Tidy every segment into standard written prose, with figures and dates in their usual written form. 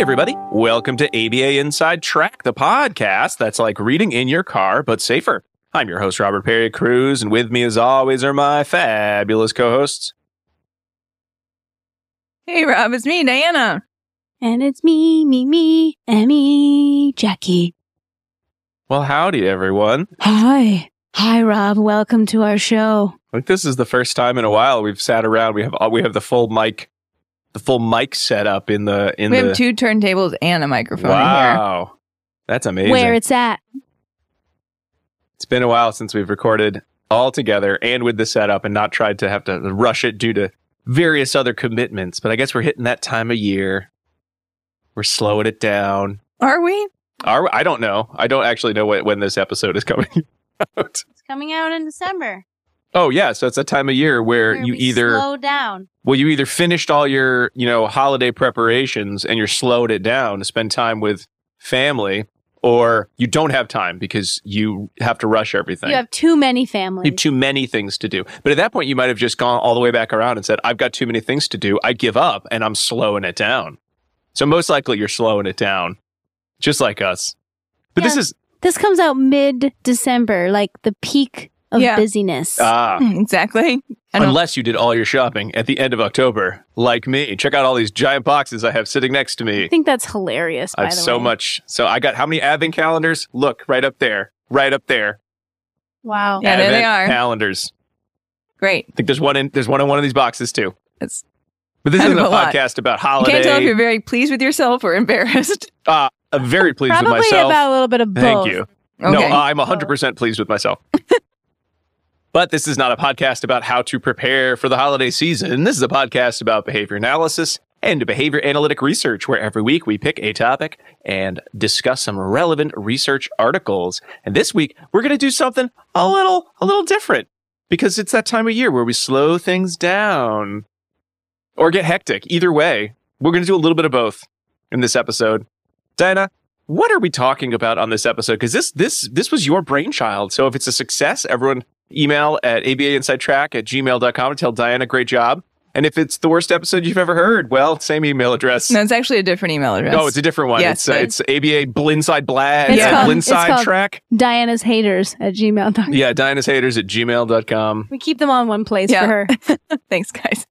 everybody. Welcome to ABA Inside Track, the podcast that's like reading in your car, but safer. I'm your host, Robert Perry Cruz, and with me as always are my fabulous co-hosts. Hey, Rob, it's me, Diana. And it's me, Emmy, Jackie. Well, howdy, everyone. Hi, Rob. Welcome to our show. I think this is the first time in a while we've sat around. We have the full mic set up in the. We have two turntables and a microphone in here. Wow, that's amazing. Where it's at. It's been a while since we've recorded all together and with the setup and not tried to have to rush it due to various other commitments. But I guess we're hitting that time of year. We're slowing it down. Are we? I don't know. I don't actually know when this episode is coming out. It's coming out in December. Oh, yeah. So it's that time of year where you either slow down. Well, you either finished all your, holiday preparations and you're slowed it down to spend time with family, or you don't have time because you have to rush everything. You have too many families. You have too many things to do. But at that point, you might have just gone all the way back around and said, I've got too many things to do. I give up and I'm slowing it down. So most likely you're slowing it down, just like us. But Yeah. This comes out mid-December, like the peak of busyness. Exactly. Unless you did all your shopping at the end of October, like me. Check out all these giant boxes I have sitting next to me. I think that's hilarious, by I have the way. so much. So I got how many advent calendars? Look, right up there. Right up there. Wow. Yeah, there they are. Calendars. Great. I think there's one in one of these boxes too. But this kind isn't of a a lot. podcast about You holiday. can't tell if you're very pleased with yourself or embarrassed. I'm very pleased with Probably myself. about a little bit of both. Thank you. No, Okay. I'm 100% pleased with myself. But this is not a podcast about how to prepare for the holiday season. This is a podcast about behavior analysis and behavior analytic research, where every week we pick a topic and discuss some relevant research articles. And this week we're going to do something a little different, because it's that time of year where we slow things down or get hectic. Either way, we're going to do a little bit of both in this episode. Diana, what are we talking about on this episode? Because this was your brainchild. So if it's a success, everyone email at abainsidetrack@gmail.com and tell Diana, great job. And if it's the worst episode you've ever heard, well, same email address. No, it's actually a different email address. Oh, it's a different one. Yes, it's ABA Blinside Blad It's at called- Blinside it's called- Track. Diana's Haters at gmail.com. Yeah, Diana's Haters at gmail.com. We keep them all in one place for her. Thanks, guys.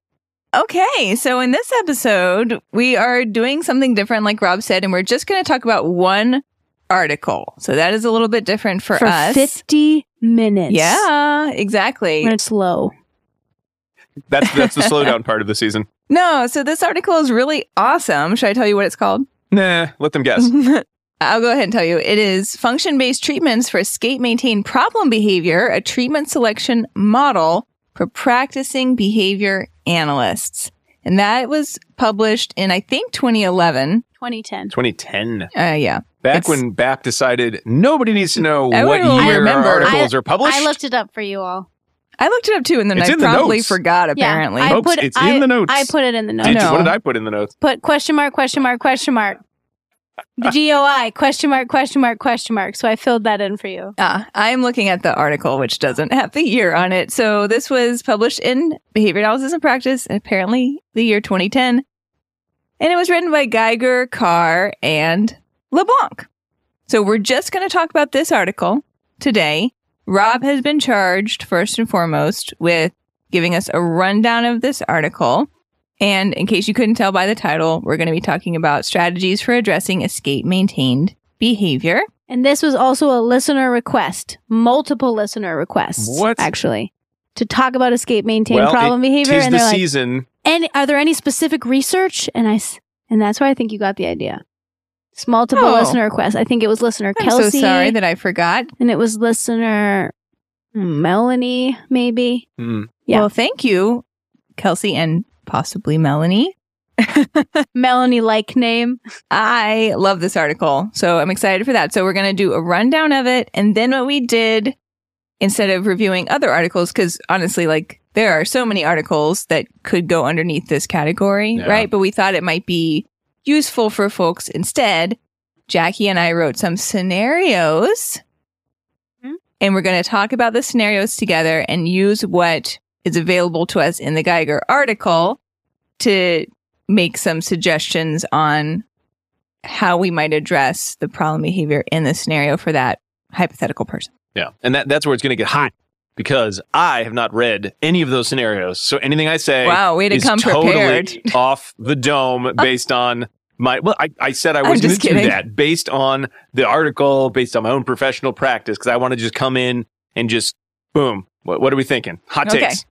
Okay, so in this episode, we are doing something different, like Rob said, and we're just going to talk about one article. So that is a little bit different for us. 50 minutes. Yeah, exactly. When it's low. That's the slowdown part of the season. No, so this article is really awesome. Should I tell you what it's called? Nah, let them guess. I'll go ahead and tell you. It is Function-Based Treatments for Escape-Maintain Problem Behavior, a treatment selection model for practicing behavior analysts. And that was published in, I think, 2011. 2010. 2010. Yeah. Back when BAP decided nobody needs to know I what don't year remember. articles are published. I looked it up for you all. I looked it up too, and then It's I in the promptly notes. forgot, apparently. I Folks, it's in the notes. I put it in the notes. Did you? No. What did I put in the notes? Put question mark. The GOI, question mark. So I filled that in for you. I'm looking at the article, which doesn't have the year on it. So this was published in Behavior Analysis and Practice, and apparently the year 2010. And it was written by Geiger, Carr, and LeBlanc. So we're just going to talk about this article today. Rob has been charged, first and foremost, with giving us a rundown of this article. And in case you couldn't tell by the title, we're going to be talking about strategies for addressing escape-maintained behavior. And this was also a listener request. Multiple listener requests. What? Actually. To talk about escape-maintained Well, problem behavior. Tis And the they're like, season. and are there any specific research? And that's where I think you got the idea. It's multiple Oh. listener requests. I think it was listener I'm Kelsey. so sorry that I forgot. And it was listener Melanie, maybe. Hmm. Yeah. Well, thank you, Kelsey and possibly Melanie. Melanie-like name. I love this article, so I'm excited for that. So we're going to do a rundown of it. And then what we did, instead of reviewing other articles, because honestly, like, there are so many articles that could go underneath this category, Yeah. right? But we thought it might be useful for folks. Instead, Jackie and I wrote some scenarios, and we're going to talk about the scenarios together and use what is available to us in the Geiger article to make some suggestions on how we might address the problem behavior in the scenario for that hypothetical person. Yeah. And that's where it's going to get hot because I have not read any of those scenarios. So anything I say way to is come totally prepared. off the dome based on I said I was going to do that based on the article, based on my own professional practice, because I want to just come in and just, boom, what are we thinking? Hot takes.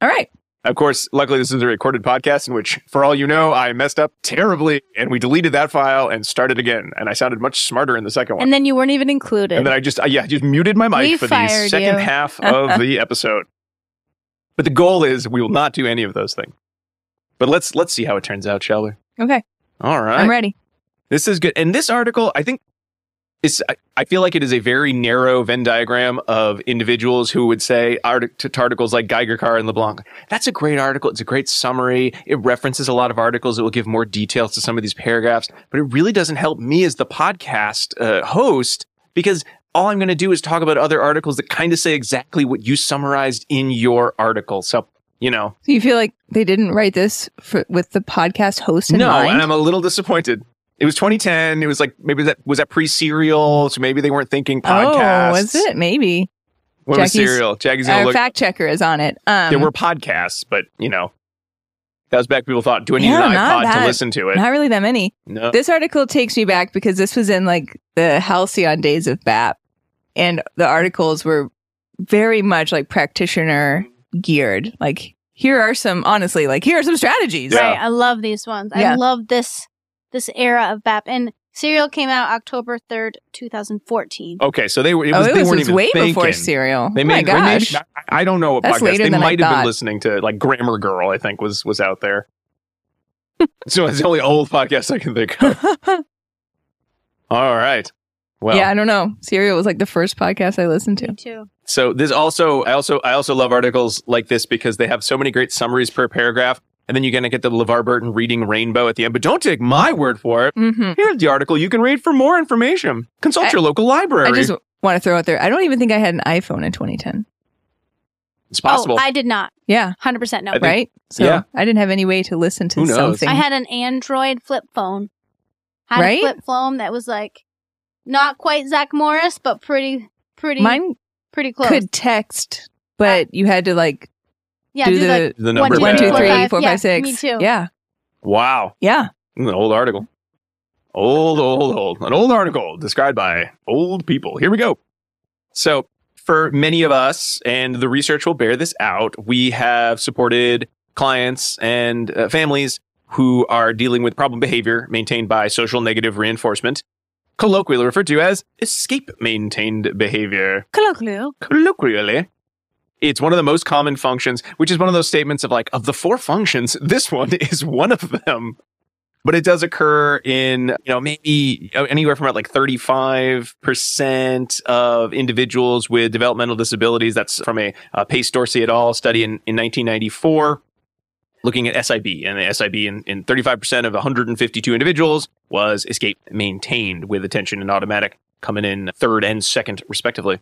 All right. Of course, luckily, this is a recorded podcast in which, for all you know, I messed up terribly and we deleted that file and started again. And I sounded much smarter in the second one. And then you weren't even included. And then I just muted my mic for the second half of the episode. But the goal is we will not do any of those things. But let's see how it turns out, shall we? Okay. All right. I'm ready. This is good. And this article, I think, I feel like it is a very narrow Venn diagram of individuals who would say to articles like Geiger, Carr, and LeBlanc, that's a great article. It's a great summary. It references a lot of articles. It will give more details to some of these paragraphs. But it really doesn't help me as the podcast host because all I'm going to do is talk about other articles that kind of say exactly what you summarized in your article. So, So you feel like they didn't write this with the podcast host in mind? No, and I'm a little disappointed. It was 2010. It was like, maybe was that pre-Serial? So maybe they weren't thinking podcasts. Oh, was it? Maybe. What was Serial? Jackie's going to look. Fact checker is on it. There were podcasts, but, that was back people thought, do I need an iPod to listen to it? Not really that many. No. This article takes me back because this was in like the halcyon days of BAP. And the articles were very much like practitioner geared. Like, here are some strategies. Yeah. Right. I love these ones. I love this era of BAP. And Serial came out October 3rd, 2014. Okay, so they weren't was even way thinking. Before Serial. They made, I don't know what That's podcast. They might have thought. been listening to, like, Grammar Girl, I think, was out there. So it's the only old podcast I can think of. All right. Well, yeah, I don't know. Serial was like the first podcast I listened to. Me too. So this also, I also love articles like this because they have so many great summaries per paragraph. And then you're going to get the LeVar Burton reading Rainbow at the end. But don't take my word for it. Mm-hmm. Here's the article you can read for more information. Consult your local library. I just want to throw out there, I don't even think I had an iPhone in 2010. It's possible. Oh, I did not. Yeah. 100% no. Right? So I didn't have any way to listen to something. I had an Android flip phone. A flip phone that was like, not quite Zach Morris, but pretty Mine pretty close. Could text, but you had to like do the number 1, 2, 3, 4, 5, 6. Me too. Yeah. Wow. Yeah. An old article. Old. An old article described by old people. Here we go. So for many of us, and the research will bear this out, we have supported clients and families who are dealing with problem behavior maintained by social negative reinforcement, colloquially referred to as escape-maintained behavior. Colloquially. It's one of the most common functions, which is one of those statements of like, of the 4 functions, this one is one of them. But it does occur in, maybe anywhere from about like 35% of individuals with developmental disabilities. That's from a Pace Dorsey et al. Study in 1994, looking at SIB. And the SIB in 35% of 152 individuals was escape maintained, with attention and automatic coming in 3rd and 2nd, respectively.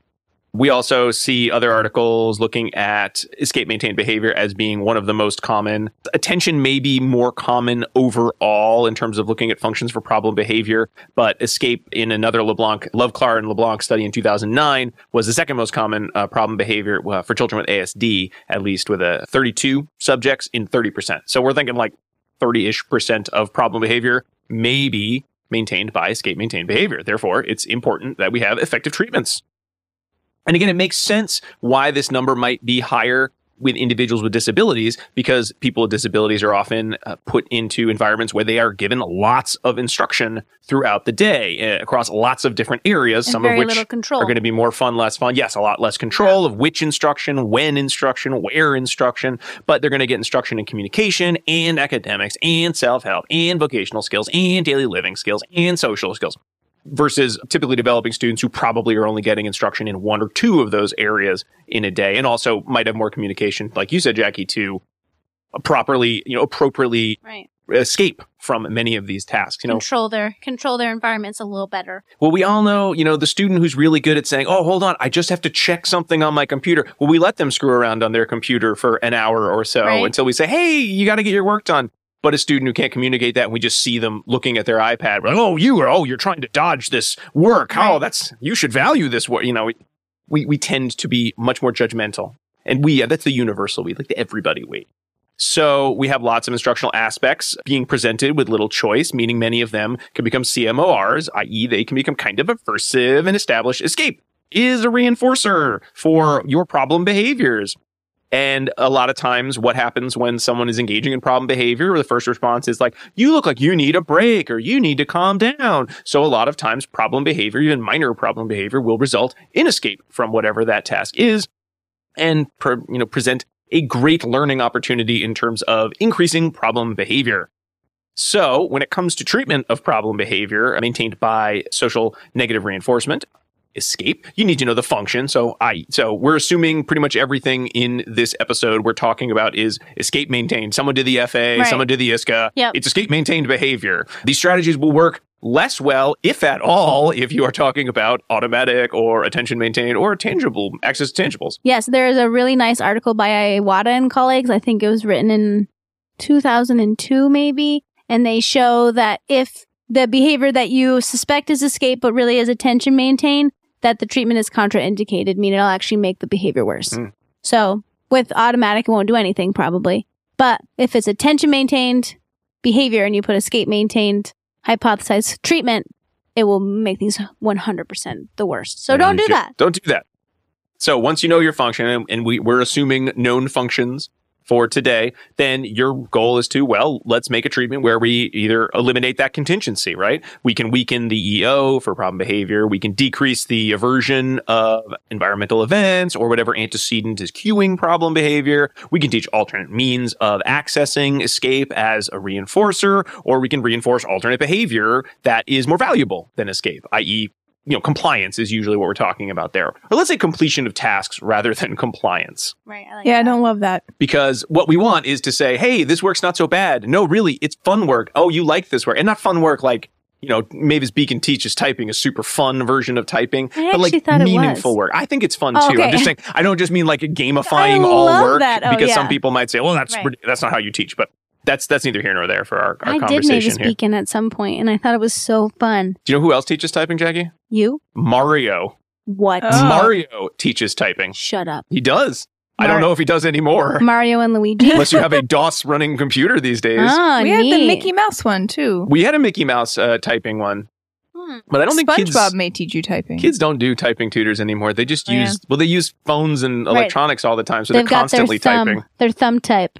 We also see other articles looking at escape maintained behavior as being one of the most common. Attention may be more common overall in terms of looking at functions for problem behavior, but escape in another Loveclar and LeBlanc study in 2009 was the second most common problem behavior for children with ASD, at least with 32 subjects in 30%. So we're thinking like 30-ish% of problem behavior may be maintained by escape maintained behavior. Therefore, it's important that we have effective treatments. And again, it makes sense why this number might be higher with individuals with disabilities, because people with disabilities are often put into environments where they are given lots of instruction throughout the day across lots of different areas, and some of which are going to be more fun, less fun. Yes, a lot less control of which instruction, when instruction, where instruction, but they're going to get instruction in communication and academics and self-help and vocational skills and daily living skills and social skills. Versus typically developing students who probably are only getting instruction in 1 or 2 of those areas in a day, and also might have more communication, like you said, Jackie, to properly, appropriately escape from many of these tasks. Control their environments a little better. Well, we all know, the student who's really good at saying, "Oh, hold on, I just have to check something on my computer." Well, we let them screw around on their computer for an hour or so until we say, "Hey, you got to get your work done." but a student who can't communicate that, and we just see them looking at their iPad, we're like, you're trying to dodge this work. Right. You should value this work. We tend to be much more judgmental. And that's the universal we, like the everybody we. So we have lots of instructional aspects being presented with little choice, meaning many of them can become CMORs, i.e. they can become kind of aversive and establish escape is a reinforcer for your problem behaviors. And a lot of times what happens when someone is engaging in problem behavior, the first response is like, you look like you need a break or you need to calm down. So a lot of times problem behavior, even minor problem behavior, will result in escape from whatever that task is and present a great learning opportunity in terms of increasing problem behavior. So when it comes to treatment of problem behavior maintained by social negative reinforcement, escape, you need to know the function. So we're assuming pretty much everything in this episode we're talking about is escape maintained. Someone did the FA, someone did the ISCA. Yep. It's escape maintained behavior. These strategies will work less well, if at all, if you are talking about automatic or attention maintained or tangible access to tangibles. Yes, there is a really nice article by Iwata and colleagues. I think it was written in 2002, maybe. And they show that if the behavior that you suspect is escape, but really is attention maintained, that the treatment is contraindicated, meaning it'll actually make the behavior worse. So with automatic, it won't do anything probably. But if it's attention maintained behavior and you put escape maintained hypothesized treatment, it will make things 100% the worst. So don't do that. Don't do that. So once you know your function, and we're assuming known functions for today, then your goal is to, let's make a treatment where we either eliminate that contingency, right? We can weaken the EO for problem behavior. We can decrease the aversion of environmental events or whatever antecedent is cueing problem behavior. We can teach alternate means of accessing escape as a reinforcer, or we can reinforce alternate behavior that is more valuable than escape, i.e., compliance is usually what we're talking about there. Or let's say completion of tasks rather than compliance. Right. I like that. that. I don't love that. Because what we want is to say, hey, this work's not so bad. No, really, it's fun work. Oh, you like this work. And not fun work like, Mavis Beacon teaches typing, a super fun version of typing, but like meaningful work. I think it's fun too. Okay. I'm just saying, I don't just mean like gamifying all work because some people might say, that's not how you teach, but that's neither here nor there for our conversation here. I did Mavis Beacon at some point, and I thought it was so fun. Do you know who else teaches typing, Jackie? You? Mario. What? Oh. Mario teaches typing. Shut up. He does. I don't know if he does animoore. Mario and Luigi? Unless you have a DOS running computer these days. Oh, we had the Mickey Mouse one, too. We had a Mickey Mouse typing one. But I don't think SpongeBob may teach you typing. Kids don't do typing tutors anymore. They just they use phones and electronics all the time, so they're constantly typing. Their thumb type.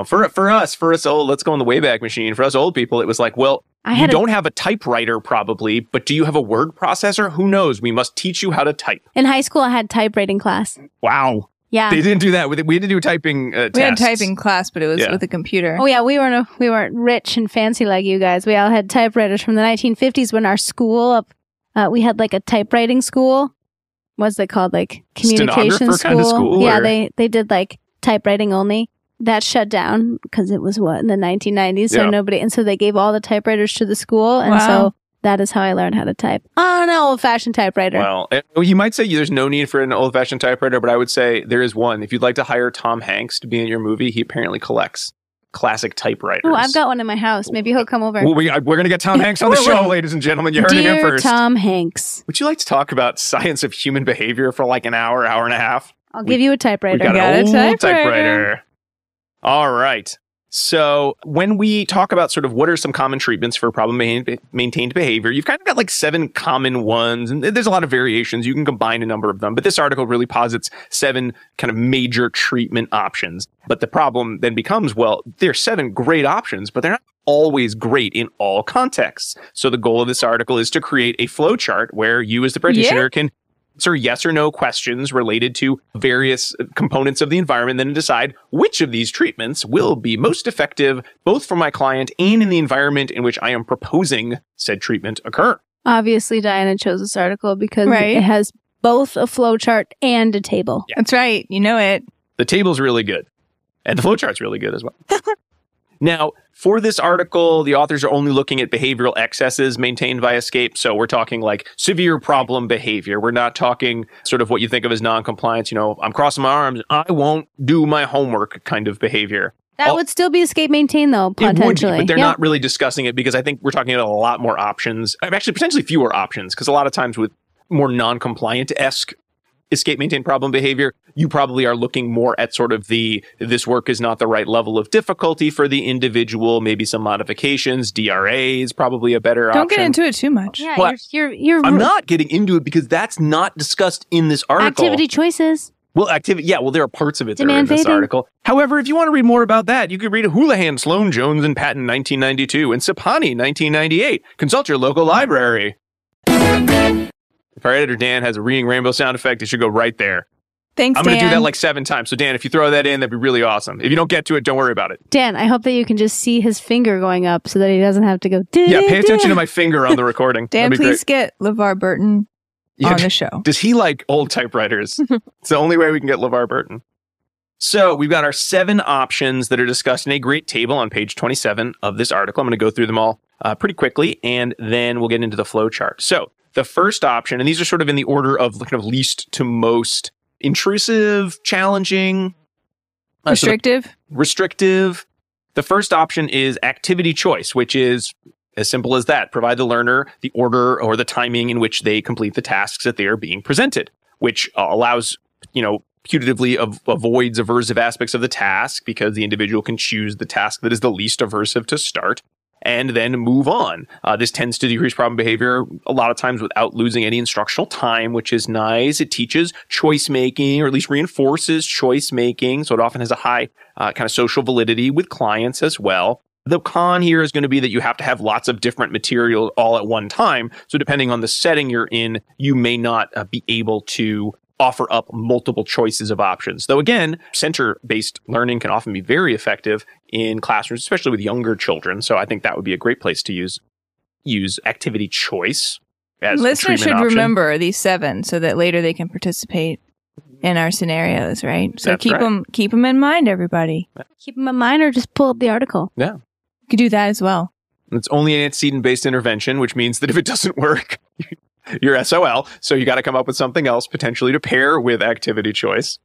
For us old, let's go on the Wayback Machine. For us old people, it was like, you don't have a typewriter probably, but do you have a word processor? Who knows? We must teach you how to type. In high school, I had typewriting class. Wow. Yeah. They didn't do that. We had to do typing tests. We had typing class, but it was with a computer. Oh, yeah. We weren't rich and fancy like you guys. We all had typewriters from the 1950s when our school, we had like a typewriting school. What's it called? Like communication school. Kind of school? Yeah, they did like typewriting only. That shut down because it was in the 1990s. So so they gave all the typewriters to the school. And so that is how I learned how to type on an old-fashioned typewriter. Well, you might say there's no need for an old-fashioned typewriter, but I would say there is one. If you'd like to hire Tom Hanks to be in your movie, he apparently collects classic typewriters. Oh, I've got one in my house. Maybe he'll come over. Well, we're going to get Tom Hanks on the show, ladies and gentlemen. You heard it here first. Tom Hanks. Would you like to talk about science of human behavior for like an hour and a half? I'll give you a typewriter. We got an old typewriter. All right. So when we talk about sort of what are some common treatments for problem-maintained behavior, you've kind of got like 7 common ones, and there's a lot of variations. You can combine a number of them, but this article really posits 7 kind of major treatment options. But the problem then becomes, there's 7 great options, but they're not always great in all contexts. So the goal of this article is to create a flowchart where you as the practitioner can answer yes or no questions related to various components of the environment, then decide which of these treatments will be most effective, both for my client and in the environment in which I am proposing said treatment occur. Obviously, Diana chose this article because it has both a flowchart and a table. Yeah. That's right. You know it. The table's really good. And the flowchart's really good as well. Now, for this article, the authors are only looking at behavioral excesses maintained by escape. So we're talking like severe problem behavior. We're not talking sort of what you think of as non-compliance. I'm crossing my arms. I won't do my homework kind of behavior. That would still be escape maintain, though, potentially. It would be, but they're not really discussing it because I think we're talking about a lot more options. Actually, potentially fewer options, because a lot of times with more non-compliant-esque escape maintain problem behavior, you probably are looking more at sort of this work is not the right level of difficulty for the individual, maybe some modifications. DRA is probably a better option. Don't get into it too much. Yeah, But you're I'm not getting into it because that's not discussed in this article. activity choices. Well, there are parts of it that are in Demand this fading. article. However, if you want to read more about that, you could read Houlihan, Sloan, Jones, and Patton 1992 and Sapani 1998. Consult your local library. If our editor Dan has a reading rainbow sound effect, it should go right there. Thanks, I'm going to Dan. do that like 7 times. So, Dan, if you throw that in, that'd be really awesome. If you don't get to it, don't worry about it. Dan, I hope that you can just see his finger going up so that he doesn't have to go. Yeah, pay attention to my finger on the recording. Dan, That'd be please get LeVar Burton on the show. Does he like old typewriters? It's the only way we can get LeVar Burton. So we've got our 7 options that are discussed in a great table on page 27 of this article. I'm going to go through them all pretty quickly, and then we'll get into the flow chart. So the first option, and these are sort of in the order of kind of least to most intrusive, challenging, Restrictive. restrictive. The first option is activity choice, which is as simple as that. Provide the learner the order or the timing in which they complete the tasks that they are being presented, which allows, putatively avoids aversive aspects of the task because the individual can choose the task that is the least aversive to start and then move on. This tends to decrease problem behavior a lot of times without losing any instructional time, which is nice. It teaches choice making, or at least reinforces choice making. So it often has a high kind of social validity with clients as well. The con here is going to be that you have to have lots of different material all at one time. So depending on the setting you're in, you may not be able to offer up multiple choices of options. Though again, center-based learning can often be very effective in classrooms, especially with younger children. So I think that would be a great place to use activity choice as a Listeners treatment should option. remember these 7 so that later they can participate in our scenarios, right? So That's keep right. them in mind, everybody. Keep them in mind or just pull up the article. Yeah. You could do that as well. It's only an antecedent-based intervention, which means that if it doesn't work, you're SOL. So you got to come up with something else potentially to pair with activity choice.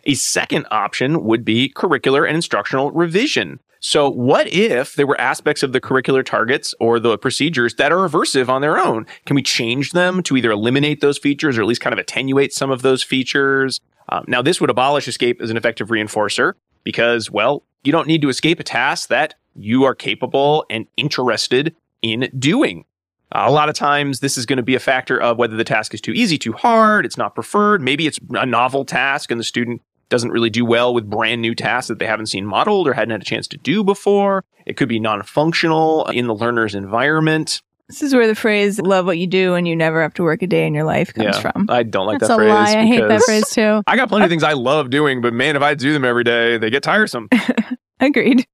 A second option would be curricular and instructional revision. So what if there were aspects of the curricular targets or the procedures that are aversive on their own? Can we change them to either eliminate those features or at least kind of attenuate some of those features? Now, this would abolish escape as an effective reinforcer because, well, you don't need to escape a task that you are capable and interested in doing. A lot of times, this is going to be a factor of whether the task is too easy, too hard, it's not preferred. Maybe it's a novel task and the student doesn't really do well with brand new tasks that they haven't seen modeled or hadn't had a chance to do before. It could be non-functional in the learner's environment. This is where the phrase "love what you do and you never have to work a day in your life" comes from. I don't like That's that a phrase. lie. I hate that because phrase too. I got plenty of things I love doing, but man, if I do them every day, they get tiresome. Agreed.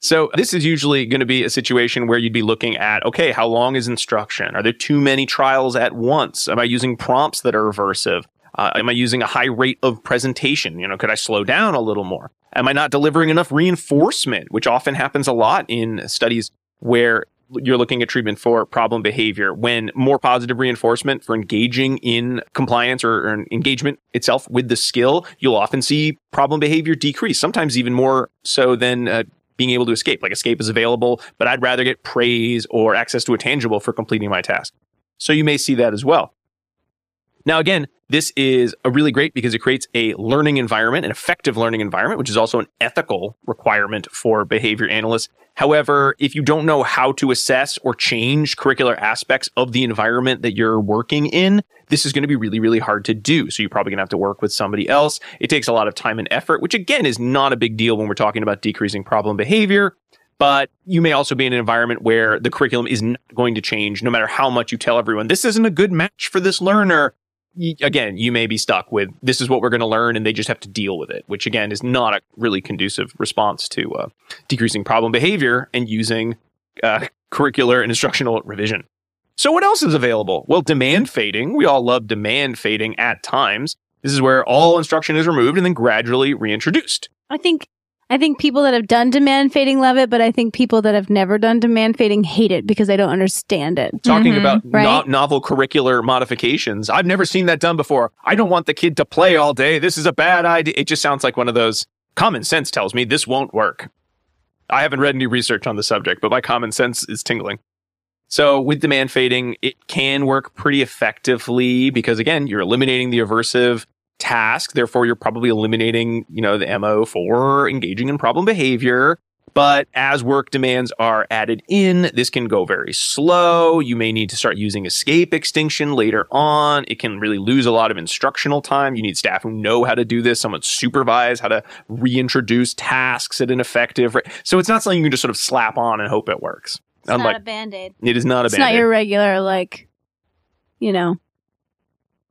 So this is usually going to be a situation where you'd be looking at, okay, how long is instruction? Are there too many trials at once? Am I using prompts that are aversive? Am I using a high rate of presentation? Could I slow down a little more? Am I not delivering enough reinforcement, which often happens a lot in studies where you're looking at treatment for problem behavior. When more positive reinforcement for engaging in compliance or engagement itself with the skill, you'll often see problem behavior decrease, sometimes even more so than being able to escape. Like escape is available, but I'd rather get praise or access to a tangible for completing my task. So you may see that as well. Now, again, this is a really great because it creates a learning environment, an effective learning environment, which is also an ethical requirement for behavior analysts. However, if you don't know how to assess or change curricular aspects of the environment that you're working in, this is going to be really, really hard to do. So you're probably going to have to work with somebody else. It takes a lot of time and effort, which again is not a big deal when we're talking about decreasing problem behavior. But you may also be in an environment where the curriculum is not going to change no matter how much you tell everyone, this isn't a good match for this learner. Again, you may be stuck with, this is what we're going to learn, and they just have to deal with it, which again is not a really conducive response to decreasing problem behavior and using curricular and instructional revision. So what else is available? Well, demand fading. We all love demand fading at times. This is where all instruction is removed and then gradually reintroduced. I think people that have done demand fading love it, but I think people that have never done demand fading hate it because they don't understand it. Talking about right? novel curricular modifications. I've never seen that done before. I don't want the kid to play all day. This is a bad idea. It just sounds like one of those common sense tells me this won't work. I haven't read any research on the subject, but my common sense is tingling. So with demand fading, it can work pretty effectively because, again, you're eliminating the aversive task. Therefore, you're probably eliminating, the MO for engaging in problem behavior. But as work demands are added in, this can go very slow. You may need to start using escape extinction later on. It can really lose a lot of instructional time. You need staff who know how to do this, someone supervise how to reintroduce tasks at an effective rate. So it's not something you can just sort of slap on and hope it works. It's not a Band-Aid. It is not a Band-Aid. It's not your regular,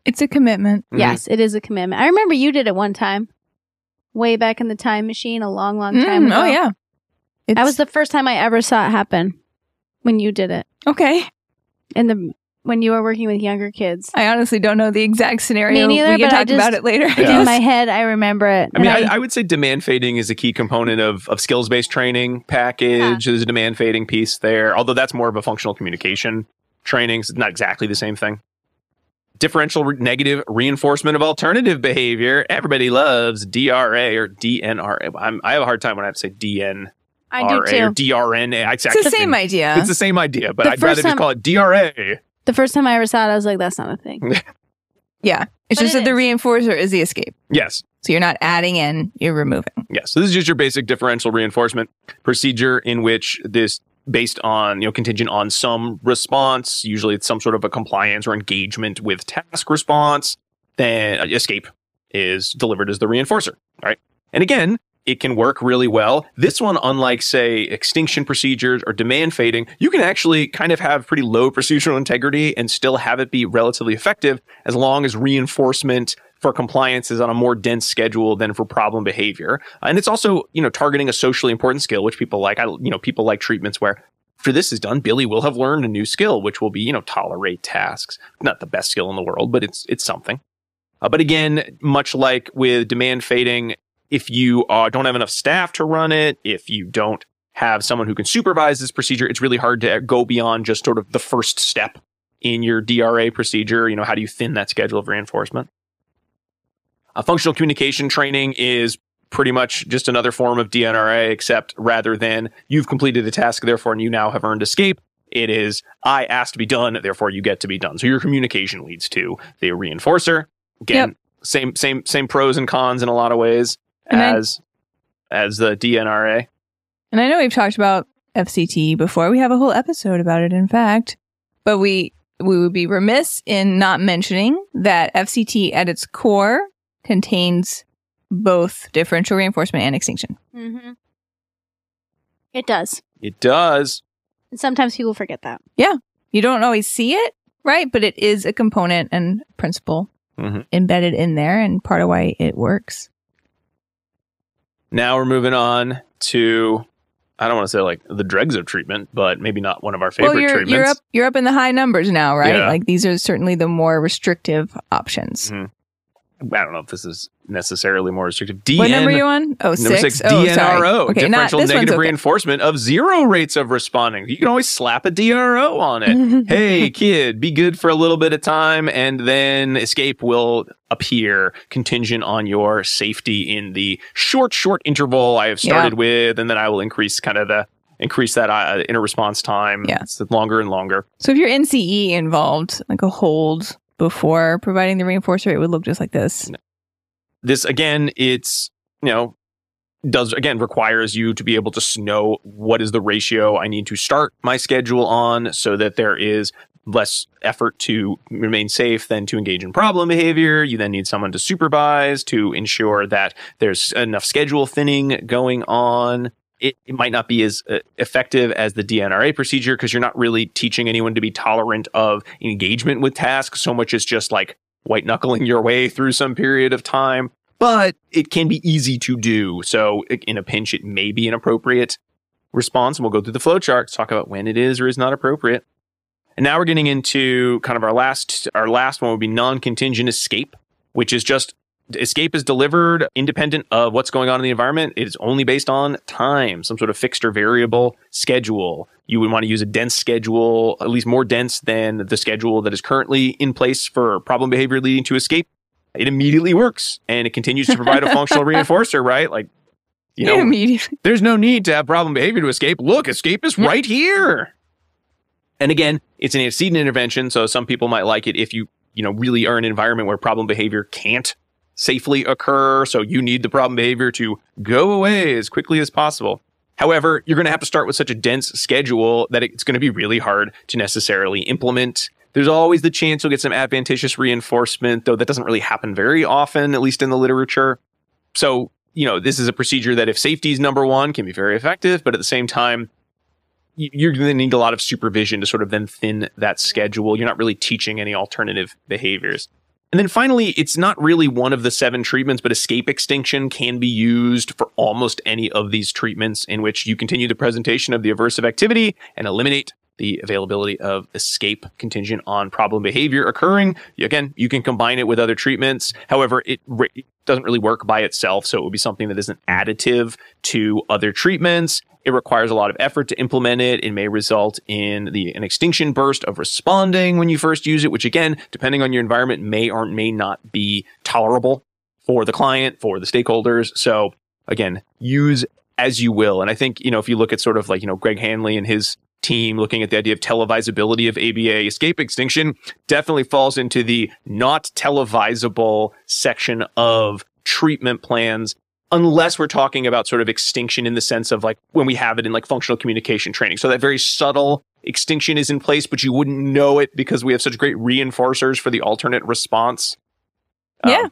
It's a commitment. Mm-hmm. Yes, it is a commitment. I remember you did it one time. Way back in the time machine, a long, long time ago. Oh, yeah. That was the first time I ever saw it happen when you did it. Okay. When you were working with younger kids. I honestly don't know the exact scenario. Me neither, we can but talk about it later. Yeah. In my head, I remember it. I mean, I would say demand fading is a key component of skills-based training package. There's a demand fading piece there, although that's more of a functional communication training. So it's not exactly the same thing. Differential negative reinforcement of alternative behavior. Everybody loves DRA or DNRA. I have a hard time when I have to say DN. I do too. Or DRNA. It's the same idea. It's the same idea, but I'd rather just call it DRA. The first time I ever saw it, I was like, that's not a thing. Yeah. It's just that the reinforcer is the escape. Yes. So you're not adding in, you're removing. Yes. So this is just your basic differential reinforcement procedure in which this based on, contingent on some response, usually it's some sort of a compliance or engagement with task response, then escape is delivered as the reinforcer. All right. And again, it can work really well. This one, unlike, say, extinction procedures or demand fading, you can actually kind of have pretty low procedural integrity and still have it be relatively effective as long as reinforcement for compliance is on a more dense schedule than for problem behavior. And it's also, targeting a socially important skill, which people like. People like treatments where after this is done, Billy will have learned a new skill, which will be, tolerate tasks. Not the best skill in the world, but it's something. But again, much like with demand fading, if you don't have enough staff to run it, if you don't have someone who can supervise this procedure, it's really hard to go beyond just sort of the first step in your DRA procedure. How do you thin that schedule of reinforcement? Functional communication training is pretty much just another form of DNRA, except rather than you've completed a task, therefore you now have earned escape, it is I asked to be done, therefore you get to be done. So your communication leads to the reinforcer. Again, same pros and cons in a lot of ways as the DNRA. And I know we've talked about FCT before. We have a whole episode about it, in fact. But we would be remiss in not mentioning that FCT at its core contains both differential reinforcement and extinction. Mm-hmm. It does. It does. And sometimes people forget that. Yeah. You don't always see it, right? But it is a component and principle embedded in there and part of why it works. Now we're moving on to, I don't want to say like the dregs of treatment, but maybe not one of our favorite treatments. You're up in the high numbers now, right? Yeah. Like these are certainly the more restrictive options. Mm-hmm. I don't know if this is necessarily more restrictive. What number are you on? Oh, number 6. Oh, DNRO. Okay, differential negative reinforcement of 0 rates of responding. You can always slap a DRO on it. Hey, kid, be good for a little bit of time, and then escape will appear contingent on your safety in the short interval I have started with, and then I will increase that inner response time. Yeah. It's longer and longer. So if your NCE involved, like a hold before providing the reinforcer, it would look just like this. This, again, requires you to be able to know what is the ratio I need to start my schedule on so that there is less effort to remain safe than to engage in problem behavior. You then need someone to supervise to ensure that there's enough schedule thinning going on. It might not be as effective as the DNRA procedure because you're not really teaching anyone to be tolerant of engagement with tasks so much as just like white knuckling your way through some period of time. But it can be easy to do. So in a pinch, it may be an appropriate response. And we'll go through the flowchart to talk about when it is or is not appropriate. And now we're getting into kind of our last one would be non-contingent escape, which is just escape is delivered independent of what's going on in the environment. It is only based on time, some sort of fixed or variable schedule. You would want to use a dense schedule, at least more dense than the schedule that is currently in place for problem behavior leading to escape. It immediately works and it continues to provide a functional reinforcer, right? Like You know, Immediately. there's no need to have problem behavior to escape. Look, escape is right here. And again, it's an antecedent intervention, so some people might like it if you really are in an environment where problem behavior can't safely occur, so you need the problem behavior to go away as quickly as possible. However, you're going to have to start with such a dense schedule that it's going to be really hard to necessarily implement. There's always the chance you'll get some adventitious reinforcement, though that doesn't really happen very often, at least in the literature. So, this is a procedure that if safety is number one, can be very effective, but at the same time, you're going to need a lot of supervision to sort of then thin that schedule. You're not really teaching any alternative behaviors. And then finally, it's not really one of the 7 treatments, but escape extinction can be used for almost any of these treatments in which you continue the presentation of the aversive activity and eliminate the availability of escape contingent on problem behavior occurring. Again, you can combine it with other treatments. However, it doesn't really work by itself, so it would be something that isn't additive to other treatments. It requires a lot of effort to implement it. It may result in an extinction burst of responding when you first use it, which again, depending on your environment, may or may not be tolerable for the client, for the stakeholders. So again, use as you will. And I think, if you look at sort of like, Greg Hanley and his team looking at the idea of televisability of ABA, escape extinction definitely falls into the not televisable section of treatment plans, unless we're talking about sort of extinction in the sense of like when we have it in like functional communication training. So that very subtle extinction is in place, but you wouldn't know it because we have such great reinforcers for the alternate response. Yeah.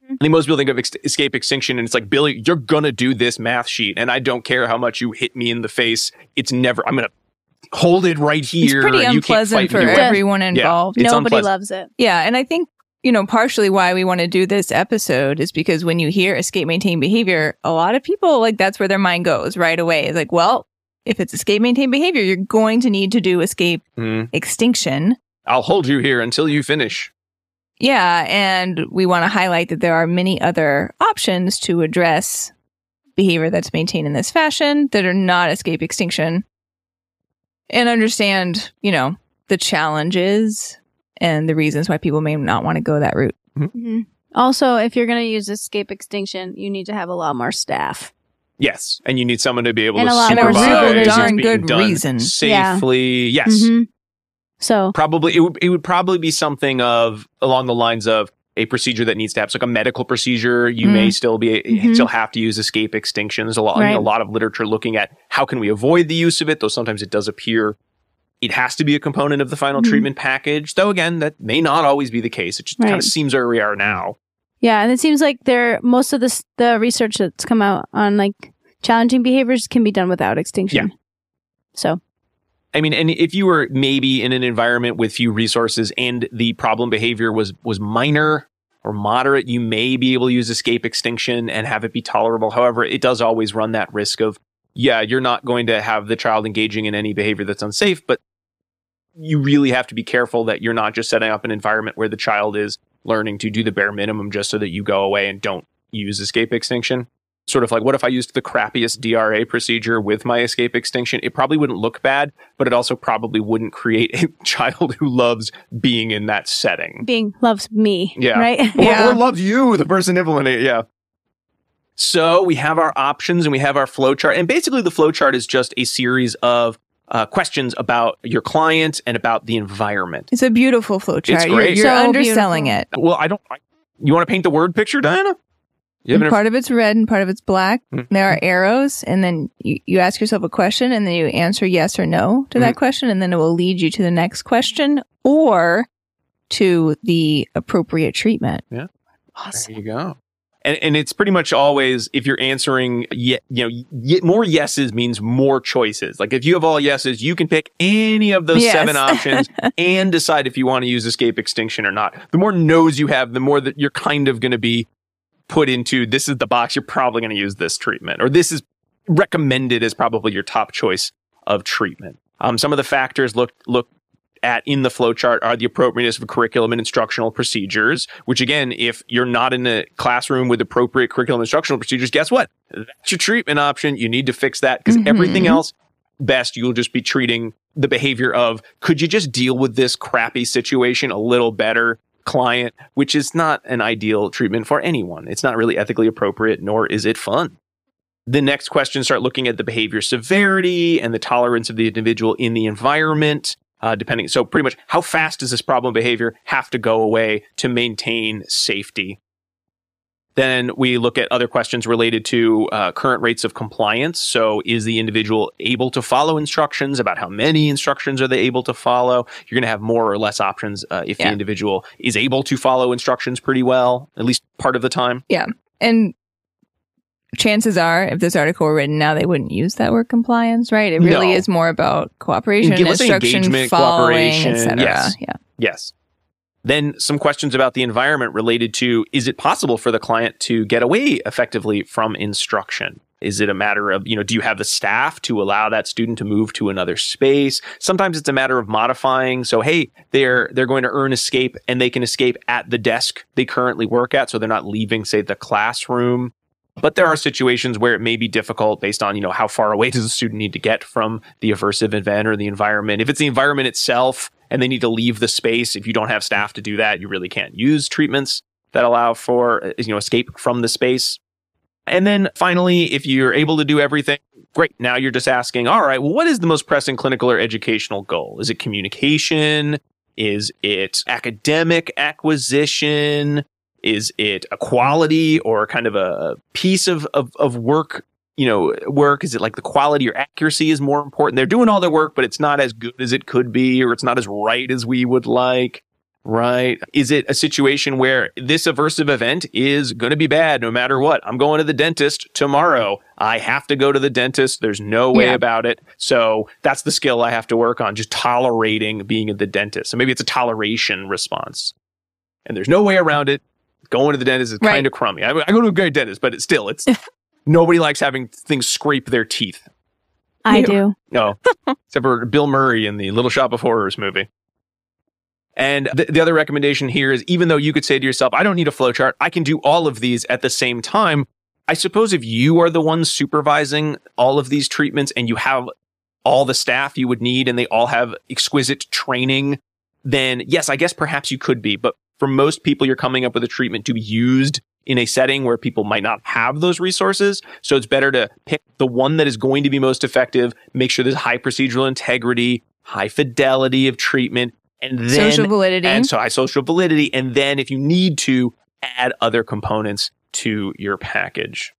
I think most people think of escape extinction and it's like, Billy, you're going to do this math sheet. And I don't care how much you hit me in the face. I'm going to hold it right here. It's pretty unpleasant for everyone involved. Yeah, nobody loves it. Yeah. And I think, partially why we want to do this episode is because when you hear escape maintain behavior, a lot of people, like, that's where their mind goes right away. It's like, well, if it's escape maintain behavior, you're going to need to do escape extinction. I'll hold you here until you finish. Yeah. And we want to highlight that there are many other options to address behavior that's maintained in this fashion that are not escape extinction, and understand, the challenges and the reasons why people may not want to go that route. Mm-hmm. Also, if you're going to use escape extinction, you need to have a lot more staff. Yes, and you need someone to be able and to supervise. And a real it's darn being good done reason. safely. Yeah. Yes. Mm-hmm. So probably it would probably be something along the lines of a procedure that needs to have, like a medical procedure. You may still have to use escape extinction. There's a lot of literature looking at how can we avoid the use of it, though sometimes it does appear it has to be a component of the final treatment package. Though again, that may not always be the case. It just kind of seems where we are now. Yeah, and it seems like most of the research that's come out on like challenging behaviors can be done without extinction. Yeah. So I mean, and if you were maybe in an environment with few resources and the problem behavior was minor or moderate, you may be able to use escape extinction and have it be tolerable. However, it does always run that risk of, you're not going to have the child engaging in any behavior that's unsafe, but you really have to be careful that you're not just setting up an environment where the child is learning to do the bare minimum just so that you go away and don't use escape extinction. Sort of like, what if I used the crappiest DRA procedure with my escape extinction? It probably wouldn't look bad, but it also probably wouldn't create a child who loves being in that setting. Loves me, right? Or loves you, the person implementing it, yeah. So we have our options and we have our flowchart. And basically the flowchart is just a series of questions about your client and about the environment. It's a beautiful flowchart. It's great. You're So underselling beautiful. it. Well, you want to paint the word picture, Diana? And part of it's red and part of it's black. There are arrows, and then you ask yourself a question, and then you answer yes or no to that question, and then it will lead you to the next question or to the appropriate treatment. Yeah. Awesome. There you go. And it's pretty much always, if you're answering, more yeses means more choices. Like if you have all yeses, you can pick any of those 7 options and decide if you want to use escape extinction or not. The more no's you have, the more that you're kind of going to be put into, this is the box, you're probably going to use this treatment, or this is recommended as probably your top choice of treatment. Some of the factors look at in the flowchart are the appropriateness of curriculum and instructional procedures, which again, if you're not in a classroom with appropriate curriculum and instructional procedures, guess what? That's your treatment option. You need to fix that because everything else, best, you'll just be treating the behavior of, could you just deal with this crappy situation a little better, client, which is not an ideal treatment for anyone. It's not really ethically appropriate, nor is it fun. The next questions start looking at the behavior severity and the tolerance of the individual in the environment, depending. So pretty much how fast does this problem behavior have to go away to maintain safety? Then we look at other questions related to current rates of compliance. So is the individual able to follow instructions? About how many instructions are they able to follow? You're going to have more or less options if the individual is able to follow instructions pretty well, at least part of the time. Yeah. And chances are, if this article were written now, they wouldn't use that word compliance, right? It really is more about cooperation, instruction, following, etc. Yes. Yeah. Yes. Then some questions about the environment related to, is it possible for the client to get away effectively from instruction? Is it a matter of, do you have the staff to allow that student to move to another space? Sometimes it's a matter of modifying. So, hey, they're going to earn escape and they can escape at the desk they currently work at. So they're not leaving, say, the classroom. But there are situations where it may be difficult based on, how far away does the student need to get from the aversive event or the environment. If it's the environment itself and they need to leave the space, if you don't have staff to do that, you really can't use treatments that allow for, escape from the space. And then finally, if you're able to do everything, great. Now you're just asking, all right, well, what is the most pressing clinical or educational goal? Is it communication? Is it academic acquisition? Is it a quality or kind of a piece of work, work? Is it like the quality or accuracy is more important? They're doing all their work, but it's not as good as it could be, or it's not as right as we would like, right? Is it a situation where this aversive event is going to be bad no matter what? I'm going to the dentist tomorrow. I have to go to the dentist. There's no way about it. So that's the skill I have to work on, just tolerating being at the dentist. So maybe it's a toleration response. And there's no way around it. Going to the dentist is kind of crummy. I go to a great dentist, but it's nobody likes having things scrape their teeth. I do. No, except for Bill Murray in the Little Shop of Horrors movie. And the other recommendation here is, even though you could say to yourself, I don't need a flowchart, I can do all of these at the same time. I suppose if you are the one supervising all of these treatments and you have all the staff you would need and they all have exquisite training, then yes, I guess perhaps you could be. But for most people, you're coming up with a treatment to be used in a setting where people might not have those resources. So it's better to pick the one that is going to be most effective, make sure there's high procedural integrity, high fidelity of treatment, and then social validity. And so high social validity. And then if you need to, add other components to your package.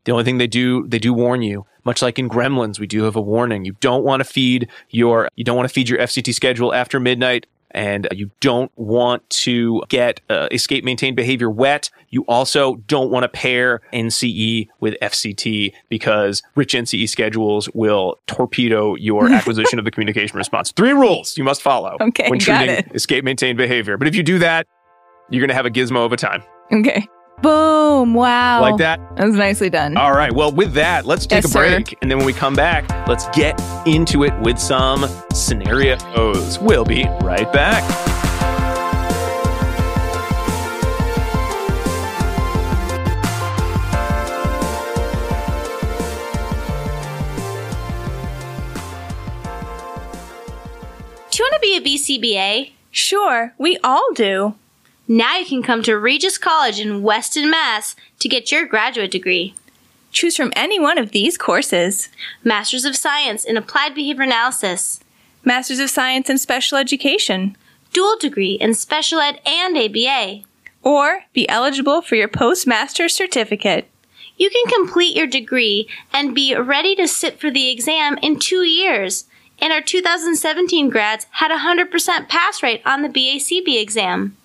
The only thing they do warn you, much like in Gremlins, we do have a warning. You don't want to feed your FCT schedule after midnight. And you don't want to get escape maintained behavior wet. You also don't want to pair NCE with FCT because rich NCE schedules will torpedo your acquisition of the communication response. 3 rules you must follow when treating escape maintained behavior. But if you do that, you're going to have a gizmo of a time. Okay. Boom. Wow. Like that? That was nicely done. All right. Well, with that, let's take a break. And then when we come back, let's get into it with some scenarios. We'll be right back. Do you want to be a BCBA? Sure, we all do. Now you can come to Regis College in Weston, Mass. to get your graduate degree. Choose from any one of these courses. Masters of Science in Applied Behavior Analysis. Masters of Science in Special Education. Dual degree in Special Ed and ABA. Or be eligible for your postmaster's certificate. You can complete your degree and be ready to sit for the exam in 2 years. And our 2017 grads had a 100% pass rate on the BACB exam.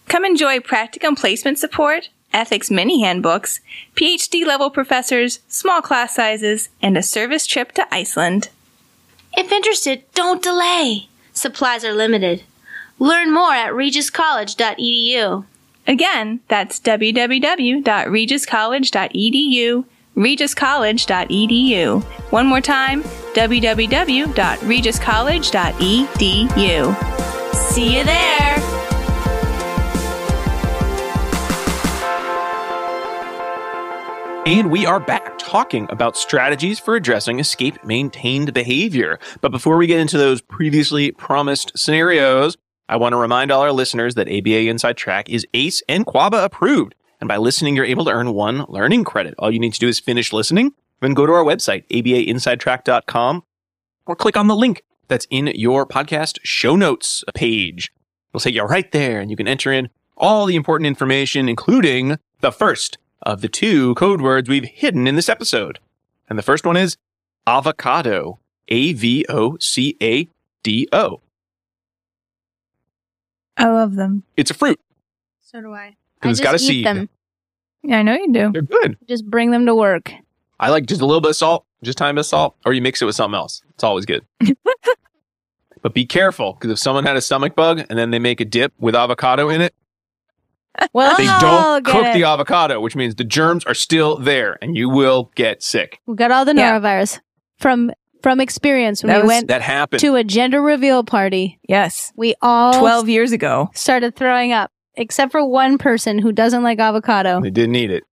Come enjoy practicum placement support, ethics mini handbooks, PhD-level professors, small class sizes, and a service trip to Iceland. If interested, don't delay. Supplies are limited. Learn more at regiscollege.edu. Again, that's www.regiscollege.edu, regiscollege.edu. One more time, www.regiscollege.edu. See you there! And we are back talking about strategies for addressing escape-maintained behavior. But before we get into those previously promised scenarios, I want to remind all our listeners that ABA Inside Track is ACE and QABA approved. And by listening, you're able to earn 1 learning credit. All you need to do is finish listening, then go to our website, abainsidetrack.com, or click on the link that's in your podcast show notes page. It'll take you right there, and you can enter in all the important information, including the first of the 2 code words we've hidden in this episode. And the first one is avocado. AVOCADO. I love them. It's a fruit. So do I. Because it's got a just eat seed. them. Yeah, I know you do. They're good. Just bring them to work. I like just a little bit of salt, just a tiny bit of salt, or you mix it with something else. It's always good. But be careful, because if someone had a stomach bug and then they make a dip with avocado in it, Well, they don't cook the avocado, which means the germs are still there and you will get sick. We got all the Yeah. norovirus from experience when we went That happened. to a gender reveal party. Yes. We all 12 years ago. started throwing up, except for one person who doesn't like avocado. They didn't eat it.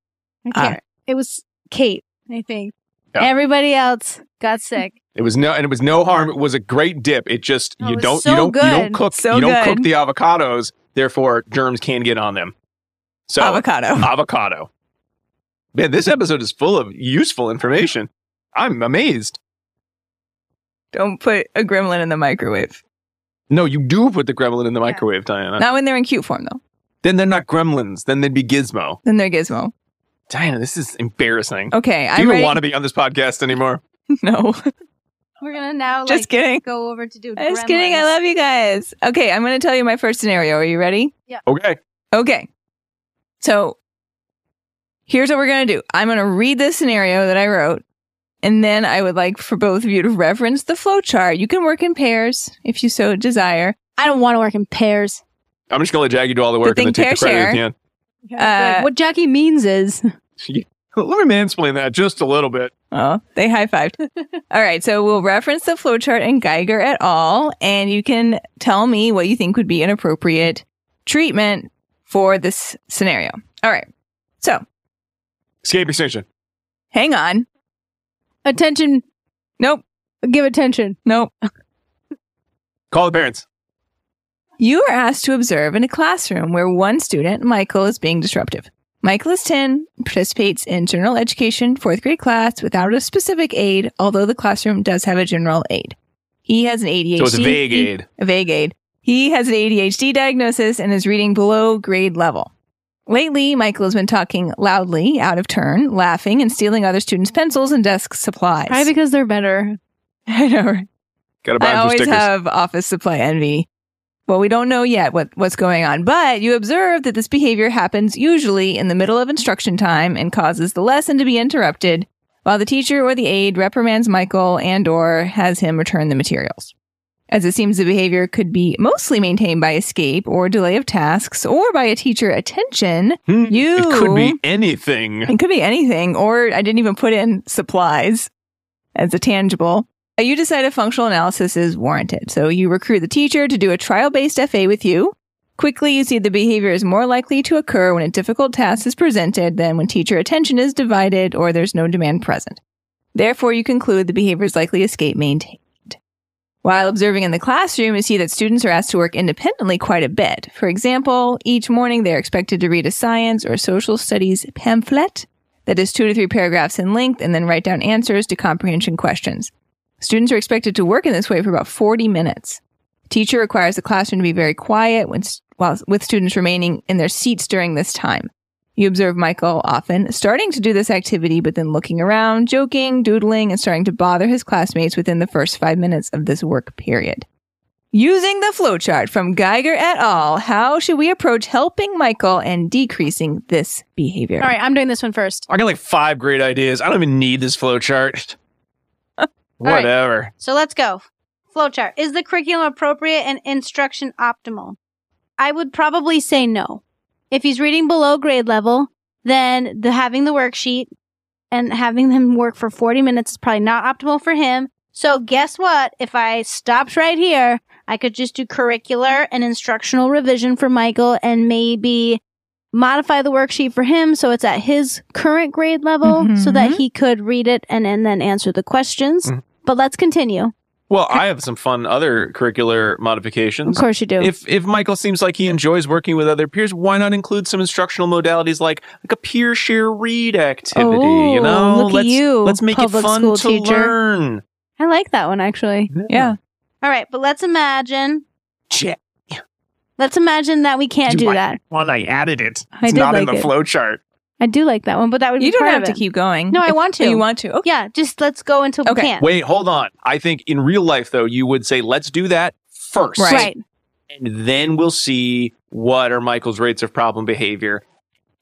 I can't. It was Kate, I think. Yeah. Everybody else got sick. It was no harm. It was a great dip. It just Oh, you it was don't so good. cook So you don't good. cook the avocados, therefore germs can get on them. So Avocado. avocado. Man, this episode is full of useful information. I'm amazed. Don't put a gremlin in the microwave. No, you do put the gremlin in the microwave, Diana. Not when they're in cute form, though. Then they're not gremlins. Then they'd be Gizmo. Then they're Gizmo. Diana, this is embarrassing. Okay, Do I'm you even ready. want to be on this podcast anymore? No. We're going to now Just kidding. go over to do Just kidding. I love you guys. Okay, I'm going to tell you my first scenario. Are you ready? Okay. Okay. So here's what we're going to do. I'm going to read this scenario that I wrote, and then I would like for both of you to reference the flowchart. You can work in pairs if you so desire. I don't want to work in pairs. I'm just going to let Jackie do all the work and then thing, take the pair credit at the end. Like, what Jackie means is Let me mansplain that just a little bit. Oh, they high-fived. All right, so we'll reference the flowchart and Geiger et al., and you can tell me what you think would be an appropriate treatment for this scenario. All right, so Escape extinction. hang on. attention. Nope, Give attention. nope. Call the parents. You are asked to observe in a classroom where one student, Michael, is being disruptive. Michael is 10, participates in general education 4th grade class without a specific aid, although the classroom does have a general aid. He has an ADHD. So it's a vague aid. A vague aid. He has an ADHD diagnosis and is reading below grade level. Lately, Michael has been talking loudly, out of turn, laughing, and stealing other students' pencils and desk supplies. Probably because they're better. I know, right? Gotta buy I them some always stickers. have office supply envy. Well, we don't know yet what's going on, but you observe that this behavior happens usually in the middle of instruction time and causes the lesson to be interrupted while the teacher or the aide reprimands Michael and or has him return the materials. As it seems the behavior could be mostly maintained by escape or delay of tasks or by a teacher attention, It could be anything. it could be anything, or I didn't even put in supplies as a tangible. You decide a functional analysis is warranted. So you recruit the teacher to do a trial-based FA with you. Quickly, you see the behavior is more likely to occur when a difficult task is presented than when teacher attention is divided or there's no demand present. Therefore, you conclude the behavior is likely escape maintained. While observing in the classroom, you see that students are asked to work independently quite a bit. For example, each morning they're expected to read a science or social studies pamphlet that is 2 to 3 paragraphs in length and then write down answers to comprehension questions. Students are expected to work in this way for about 40 minutes. Teacher requires the classroom to be with students remaining in their seats during this time. You observe Michael often starting to do this activity, but then looking around, joking, doodling, and starting to bother his classmates within the first 5 minutes of this work period. Using the flowchart from Geiger et al., how should we approach helping Michael and decreasing this behavior? All right, I'm doing this one first. I got like 5 great ideas. I don't even need this flowchart. Whatever. So let's go. Flowchart. Is the curriculum appropriate and instruction optimal? I would probably say no. If he's reading below grade level, then having the worksheet and having them work for 40 minutes is probably not optimal for him. So guess what? If I stopped right here, I could just do curricular and instructional revision for Michael and maybe modify the worksheet for him so it's at his current grade level so that he could read it and then answer the questions. But let's continue. Well, I have some fun other curricular modifications. Of course you do. If Michael seems like he enjoys working with other peers, why not include some instructional modalities like a peer share read activity? Oh, you know, look at you, let's make it public fun school to teacher. learn. I like that one, actually. Yeah. All right, but let's imagine Check. that we can't do that. Well, I added it. I It's did not in like the it. flowchart. I do like that one, but that would be You don't part have of to it. keep going. No, I want to. You want to? Okay. Yeah, just let's go until we Okay. can't. Wait, hold on. I think in real life, though, you would say, let's do that first. Right. And then we'll see what are Michael's rates of problem behavior.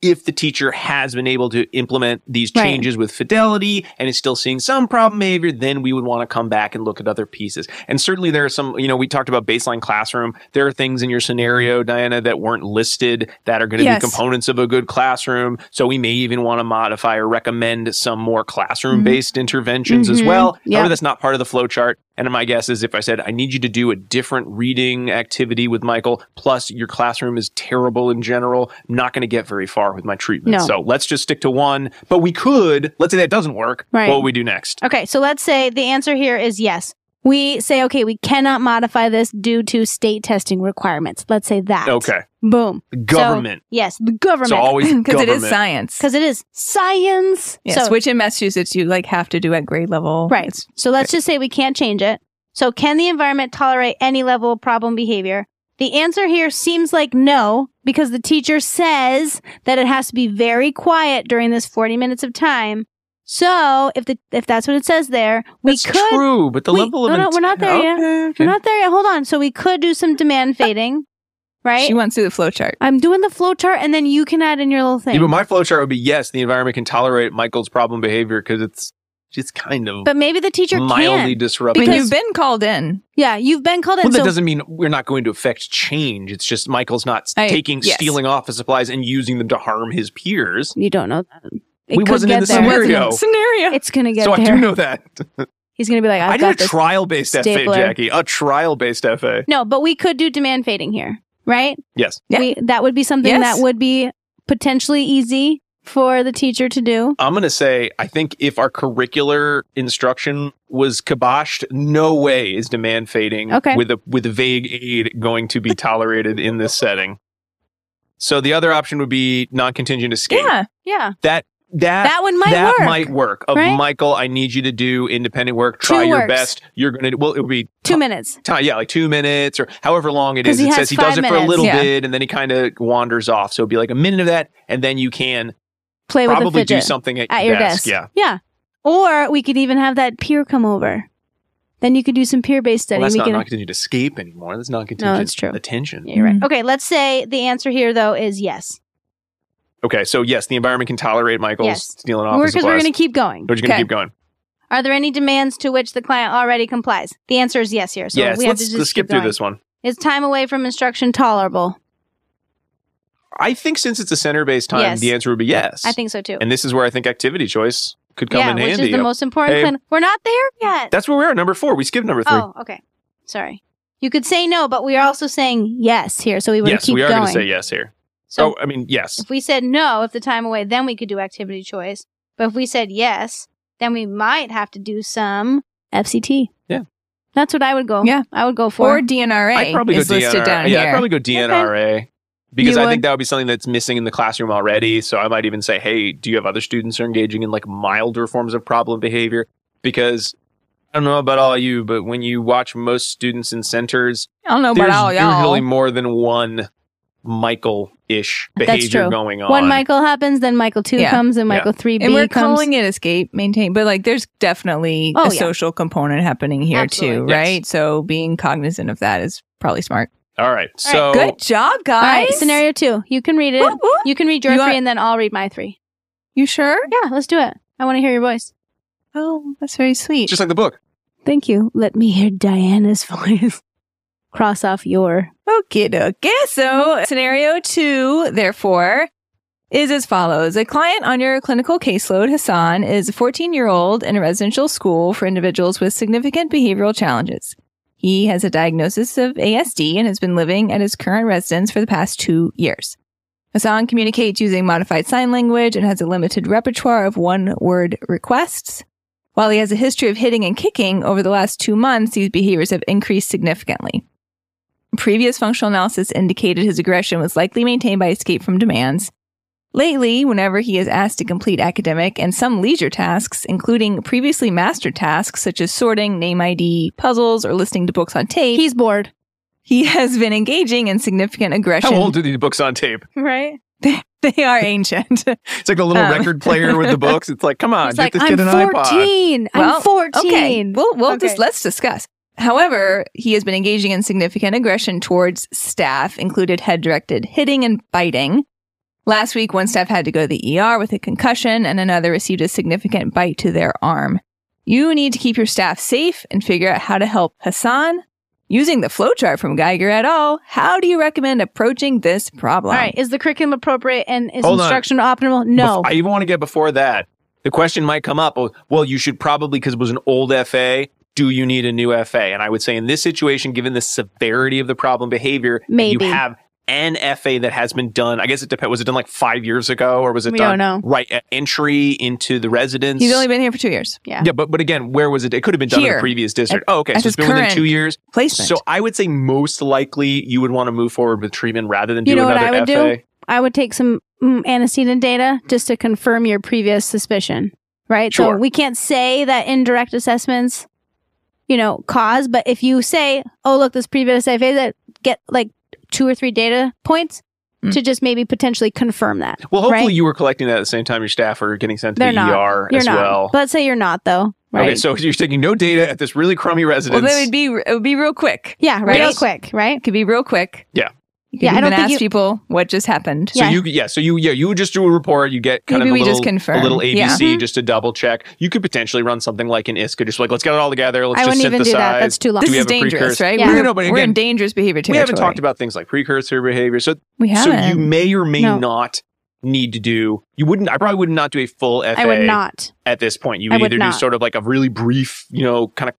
If the teacher has been able to implement these Right. changes with fidelity and is still seeing some problem behavior, then we would want to come back and look at other pieces. And certainly there are some, we talked about baseline classroom. There are things in your scenario, Diana, that weren't listed that are going to Yes. be components of a good classroom. So we may even want to modify or recommend some more classroom-based interventions as well. Yeah. However, that's not part of the flow chart. And my guess is if I said, I need you to do a different reading activity with Michael, plus your classroom is terrible in general, I'm not going to get very far with my treatment. No. So let's just stick to one. But we could, let's say that doesn't work. Right. What would we do next? Okay, so let's say the answer here is yes. We say, okay, we cannot modify this due to state testing requirements. Let's say that. Okay. Boom. Government. So, yes, the government. So always Because it is government. science. Because it is science. Yes, So, which in Massachusetts you have to do at grade level. right. It's- So let's just say we can't change it. So can the environment tolerate any level of problem behavior? The answer here seems like no, because the teacher says that it has to be very quiet during this 40 minutes of time. So if that's what it says there, we That's could. true, but the level of no, we're not there yet. Okay. We're not there yet. Hold on. So we could do some demand fading, right? She wants to do the flow chart. I'm doing the flow chart, and then you can add in your little thing. Yeah, but my flow chart would be yes, the environment can tolerate Michael's problem behavior because it's just kind of But maybe the teacher mildly can. disruptive. I mean, Because- you've been called in. Yeah, you've been called in. Well, that so doesn't mean we're not going to affect change. It's just Michael's not Yes. stealing office supplies and using them to harm his peers. you don't know that. It We could wasn't get in the there. scenario. Scenario. It's gonna get So there. I do know that. He's gonna be like, I I've got did a this. trial-based FA, stapler. Jackie. A trial-based FA. No, but we could do demand fading here, right? Yes. Yeah. That would be something Yes. that would be potentially easy for the teacher to do. I'm going to say, I think if our curricular instruction was kiboshed, no way is demand fading Okay. with a vague aid going to be tolerated in this setting. So the other option would be non-contingent escape. Yeah. Yeah, That one might work. Of right? Michael, I need you to do independent work. Try 2 your works. best. You're going to, well, it would be 2 minutes. time, yeah, like 2 minutes or however long it 'Cause is. he It has says he does 5 it for a minutes. little Yeah. bit and then he kind of wanders off. So it'd be like a minute of that. And then you can Play with a probably do fidget something at your desk. Yeah. Yeah. Or we could even have that peer come over. Then you could do some peer-based study. Well, that's We not could- non-contingent escape anymore. That's non-contingent that's true. attention. Yeah, you're right. Mhm. Okay, let's say the answer here though is yes. Okay, so yes, the environment can tolerate Michael's Yes. stealing office Because we're supplies. going to keep going. We're just going to Okay. keep going. Are there any demands to which the client already complies? The answer is yes here. So Yes, we have to let's just skip keep through going. this one. Is time away from instruction tolerable? I think since it's a center-based time, Yes. the answer would be yes. I think so too. And this is where I think activity choice could come in which handy. is the most important. Hey. We're not there yet. That's where we are, number 4. We skipped number 3. Oh, okay. Sorry. You could say no, but we are also saying yes here. So we would Yes, keep we are going. going to say yes here. So I mean, yes. if we said no, if the time away, then we could do activity choice. But if we said yes, then we might have to do some FCT. Yeah. That's what I would go. Yeah. I would go for. Or DNRA I'd probably is go listed DNRA. down Yeah, here. I'd probably go DNRA. Because You I would? think that would be something that's missing in the classroom already. So I might even say, hey, do you have other students who are engaging in like milder forms of problem behavior? Because I don't know about all of you, but when you watch most students in centers, I don't know about there's all y'all. usually more than one Michael-ish That's behavior true. going on. When Michael happens, then Michael 2 Yeah. comes, and Michael 3B And we're comes. calling it escape, maintain, but like there's definitely Oh, a yeah. social component happening here Absolutely. too, Yes. right? So being cognizant of that is probably smart. All right. So Good job, All guys. right, scenario 2. You can read it. Woo, woo. You can read your You 3, want- and then I'll read my 3. You sure? Yeah, let's do it. I want to hear your voice. Oh, that's very sweet. just like the book. Thank you. Let me hear Diana's voice. Cross off your. Okay. So scenario 2, therefore, is as follows. A client on your clinical caseload, Hassan, is a 14-year-old in a residential school for individuals with significant behavioral challenges. He has a diagnosis of ASD and has been living at his current residence for the past 2 years. Hassan communicates using modified sign language and has a limited repertoire of one-word requests. While he has a history of hitting and kicking, over the last 2 months, these behaviors have increased significantly. Previous functional analysis indicated his aggression was likely maintained by escape from demands. Lately, whenever he is asked to complete academic and some leisure tasks, including previously mastered tasks such as sorting, name ID, puzzles, or listening to books on tape, He's bored. he has been engaging in significant aggression. How old are these books on tape? Right? They are ancient. It's like a little record player with the books. It's like, come on, He's get like, this I'm kid an iPod. 14. Well, I'm 14. Okay, we'll Okay. let's discuss. However, he has been engaging in significant aggression towards staff, included head-directed hitting and biting. Last week, one staff had to go to the ER with a concussion, and another received a significant bite to their arm. You need to keep your staff safe and figure out how to help Hassan. Using the flowchart from Geiger et al., how do you recommend approaching this problem? All right. Is the curriculum appropriate and is Hold on. instruction optimal? No. I even want to get before that. The question might come up, well, you should probably, because it was an old FA, do you need a new FA? And I would say in this situation, given the severity of the problem behavior, Maybe. you have an FA that has been done. I guess it depends. Was it done like 5 years ago, or was it We done don't know. right at entry into the residence? He's only been here for 2 years. Yeah. Yeah, but again, where was it? It could have been done in Here. a previous district. At- Okay, at so his it's been within current 2 years. Placement. So I would say most likely you would want to move forward with treatment rather than You do know what another I would FA. do? I would take some antecedent data just to confirm your previous suspicion, right? Sure. So we can't say that indirect assessments, cause, but if you say, oh, look, this previous FA that get like 2 or 3 data points to just maybe potentially confirm that. Well, hopefully right? you were collecting that at the same time your staff are getting sent to They're the not. ER You're as not. well. But let's say you're not, though. Right? Okay, so you're taking no data at this really crummy well, residence. then it would be real quick. Yeah, Right? real quick, right? It could be real quick. Yeah. You could Yeah, I even don't think ask you- people what just happened. So Yeah. you would just do a report. You get kind Maybe of we a just little, confirm. a little ABC Yeah. Mm-hmm. just to double check. You could potentially run something like an ISCA, just like let's get it all together. Let's I just wouldn't even synthesize. do that. That's too long. This we is have a dangerous, precursor? right? Yeah. Well, We're, no, but we're in again, dangerous behavior we territory. haven't talked about things like precursor behavior. So We so haven't. you may or may No. not need to do. You wouldn't. I probably would not do a full FA. I would not. At this point. You I would would either do not. sort of like a really brief, kind of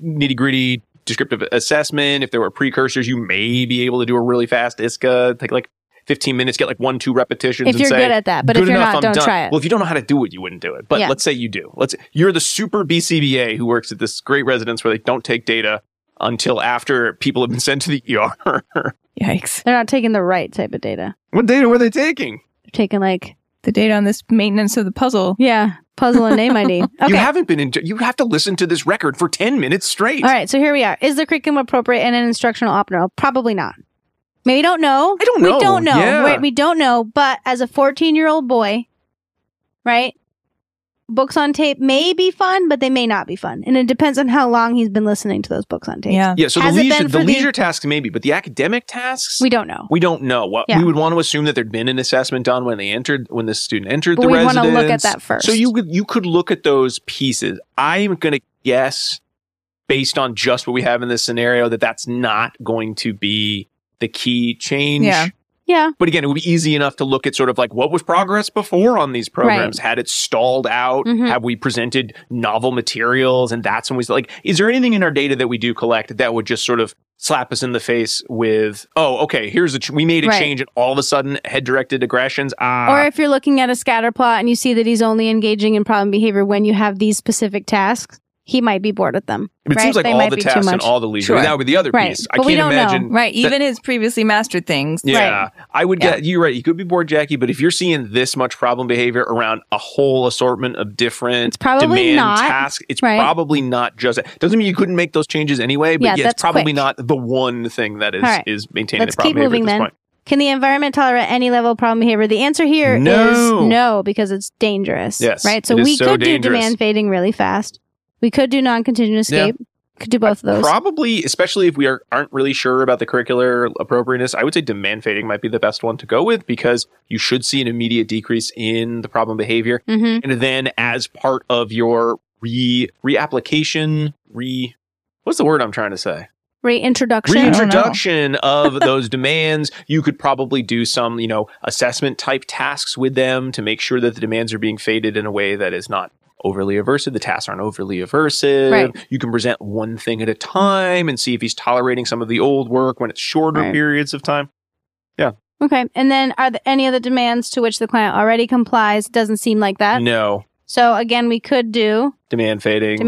nitty gritty descriptive assessment. If there were precursors, you may be able to do a really fast ISCA, take like 15 minutes, get like 1-2 repetitions. If and you're say, good at that. But if "Good you're enough, not, I'm don't done." try it. Well, if you don't know how to do it, you wouldn't do it. But Yeah. let's say you do. You're the super BCBA who works at this great residence where they don't take data until after people have been sent to the ER. Yikes. They're not taking the right type of data. What data were they taking? They're taking like, The data on this maintenance of the puzzle. puzzle and name ID. Okay. You haven't been you have to listen to this record for 10 minutes straight. All right, so here we are. Is the curriculum appropriate and an instructional optional? Probably not. Maybe don't know. I don't know. We don't know. Yeah. We don't know. But as a 14-year-old boy, right? Books on tape may be fun, but they may not be fun. And it depends on how long he's been listening to those books on tape. Yeah. Yeah, so Has the it leisure, been for the the- leisure tasks maybe, but the academic tasks We don't know. we don't know. What Yeah. we would want to assume that there'd been an assessment done when the student entered But the we'd residence. wanna look at that first. So you could look at those pieces. I'm going to guess, based on just what we have in this scenario, that that's not going to be the key change. Yeah. Yeah. But again, it would be easy enough to look at sort of like what was progress before on these programs. Had it stalled out? Mhm. Have we presented novel materials? And that's when we like, is there anything in our data that we do collect that would just sort of slap us in the face with, oh, okay, here's we made a Right. change and all of a sudden head directed aggressions. Or if you're looking at a scatter plot and you see that he's only engaging in problem behavior when you have these specific tasks, he might be bored with them. it right? seems like They all might the be too tasks and much. all the leisure. Sure. That would be the other Right. piece. But I we can't don't know. imagine. Right. Even his previously mastered things. Yeah, I would Yeah. get you're right. You could be bored, Jackie, but if you're seeing this much problem behavior around a whole assortment of different It's probably demand not, tasks, it's right? probably not just doesn't mean you couldn't make those changes anyway, but Yeah, it's that's probably quick. not the one thing that is All right. is maintaining Let's the problem keep moving behavior at then. this point. Can the environment tolerate any level of problem behavior? The answer here is No. no, because it's dangerous. Yes, Right? So it is we so could do dangerous. demand fading really fast. We could do non-contingent escape. Could do both of those. Probably, especially if we aren't really sure about the curricular appropriateness, I would say demand fading might be the best one to go with because you should see an immediate decrease in the problem behavior. Mm-hmm. And then as part of your reapplication, what's the word I'm trying to say? Reintroduction. Reintroduction of those demands, you could probably do some, assessment type tasks with them to make sure that the demands are being faded in a way that is not overly aversive. The tasks aren't overly aversive. Right. You can present one thing at a time and see if he's tolerating some of the old work when it's shorter Right. periods of time. Okay. And then are there any other demands to which the client already complies? Doesn't seem like that. No. So again, we could do Demand fading.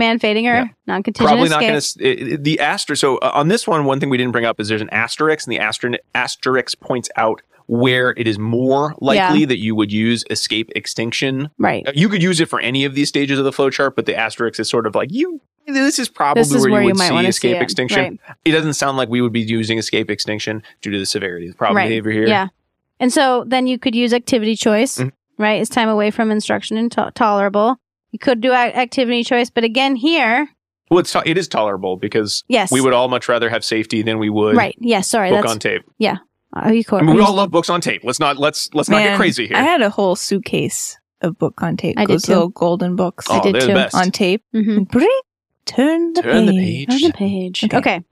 or non-contingent Probably escape. not going to... The asterisk... So on this one thing we didn't bring up is there's an asterisk, and the asterisk points out where it is more likely that you would use escape extinction. Right. You could use it for any of these stages of the flowchart, but the asterisk is sort of like, this is probably where you would see escape extinction. Right. It doesn't sound like we would be using escape extinction due to the severity of the problem behavior here. Yeah. And so then you could use activity choice, right? Is time away from instruction intolerable? You could do activity choice, but again here... Well, it is tolerable because we would all much rather have safety than we would book on tape. Yeah. We all love books on tape. Let's not get crazy here. I had a whole suitcase of book on tape. I did Those too. little golden books. Oh, I did they're too. the best. On tape. Turn the page. Turn the page. Okay.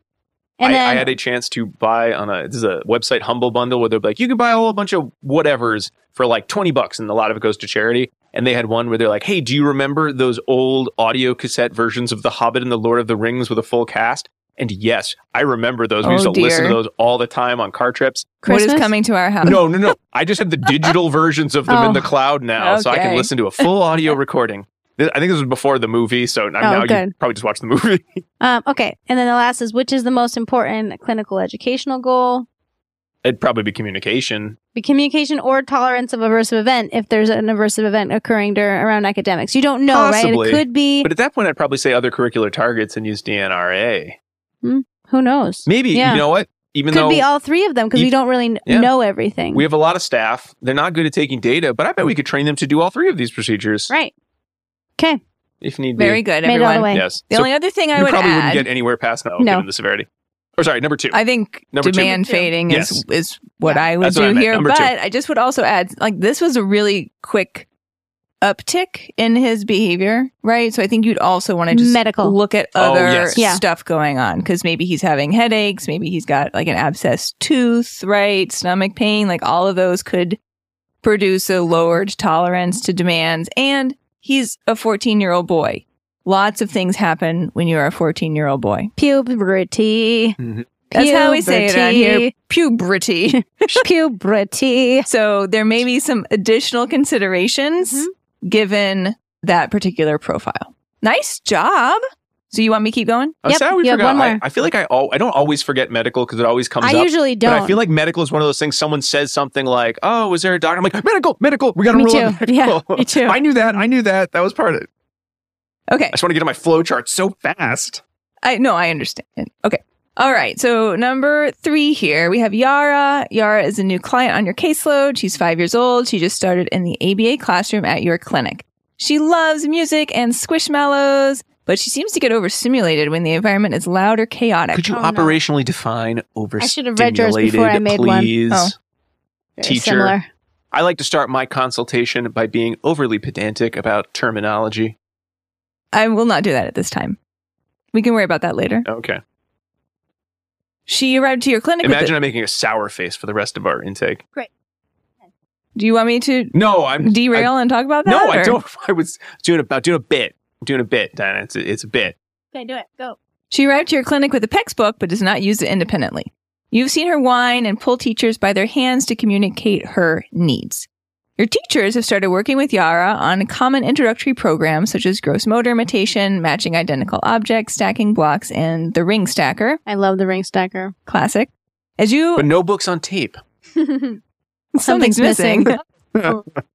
And I then had a chance to buy this is a website Humble Bundle where they're like, you can buy a whole bunch of whatevers for like $20 and a lot of it goes to charity. And they had one where they're like, hey, do you remember those old audio cassette versions of The Hobbit and The Lord of the Rings with a full cast? And yes, I remember those. We used to listen to those all the time on car trips. What is coming to our house? No. I just have the digital versions of them in the cloud now, so I can listen to a full audio recording. I think this was before the movie, so now you probably just watch the movie. okay. And then the last is, which is the most important clinical educational goal? It'd probably be communication. Be communication or tolerance of aversive event if there's an aversive event occurring around academics. You don't know, Possibly. right? It could be. But at that point, I'd probably say other curricular targets and use DNRA. Who knows? Maybe. You know what? Could be all three of them because we don't really know everything. We have a lot of staff. They're not good at taking data, but I bet we could train them to do all three of these procedures. Right. Okay. If need be. Very good, Made everyone. it all the way. Yes. The only other thing I would probably add... wouldn't get anywhere past given the severity. Or sorry, number 2. I think Number demand 2. fading is what I would That's what I do meant. here. Number But 2. I just would also add, like, this was a really quick uptick in his behavior, right? So I think you'd also want to just look at other stuff going on, because maybe he's having headaches, maybe he's got like an abscessed tooth, right? Stomach pain, like all of those could produce a lowered tolerance to demands. And he's a 14-year-old boy. Lots of things happen when you're a 14-year-old boy. Puberty. That's how we say it around here. Puberty. Puberty. So there may be some additional considerations given that particular profile. Nice job. So you want me to keep going? I'm sorry we forgot. I feel like I don't always forget medical because it always comes up. I usually don't. But I feel like medical is one of those things. Someone says something like, "Oh, was there a doctor?" I'm like, "Medical. We got to rule out medical." Yeah, me too. I knew that. That was part of it. Okay. I just want to get on my flow chart so fast. I understand. Okay. All right. So number 3 here, we have Yara. Yara is a new client on your caseload. She's 5 years old. She just started in the ABA classroom at your clinic. She loves music and squishmallows, but she seems to get overstimulated when the environment is loud or chaotic. Could you operationally define overstimulated, I should have read yours before I made please? one. Teacher. Similar. I like to start my consultation by being overly pedantic about terminology. I will not do that at this time. We can worry about that later. Okay. She arrived to your clinic. Imagine I'm making a sour face for the rest of our intake. Great. Do you want me to I'm derail and talk about that? No, I don't. I was doing a bit. I'm doing a bit, Diana. It's a bit. Okay, do it. Go. She arrived to your clinic with a textbook, but does not use it independently. You've seen her whine and pull teachers by their hands to communicate her needs. Your teachers have started working with Yara on common introductory programs such as gross motor imitation, matching identical objects, stacking blocks, and the ring stacker. I love the ring stacker. Classic. But no books on tape. Something's missing.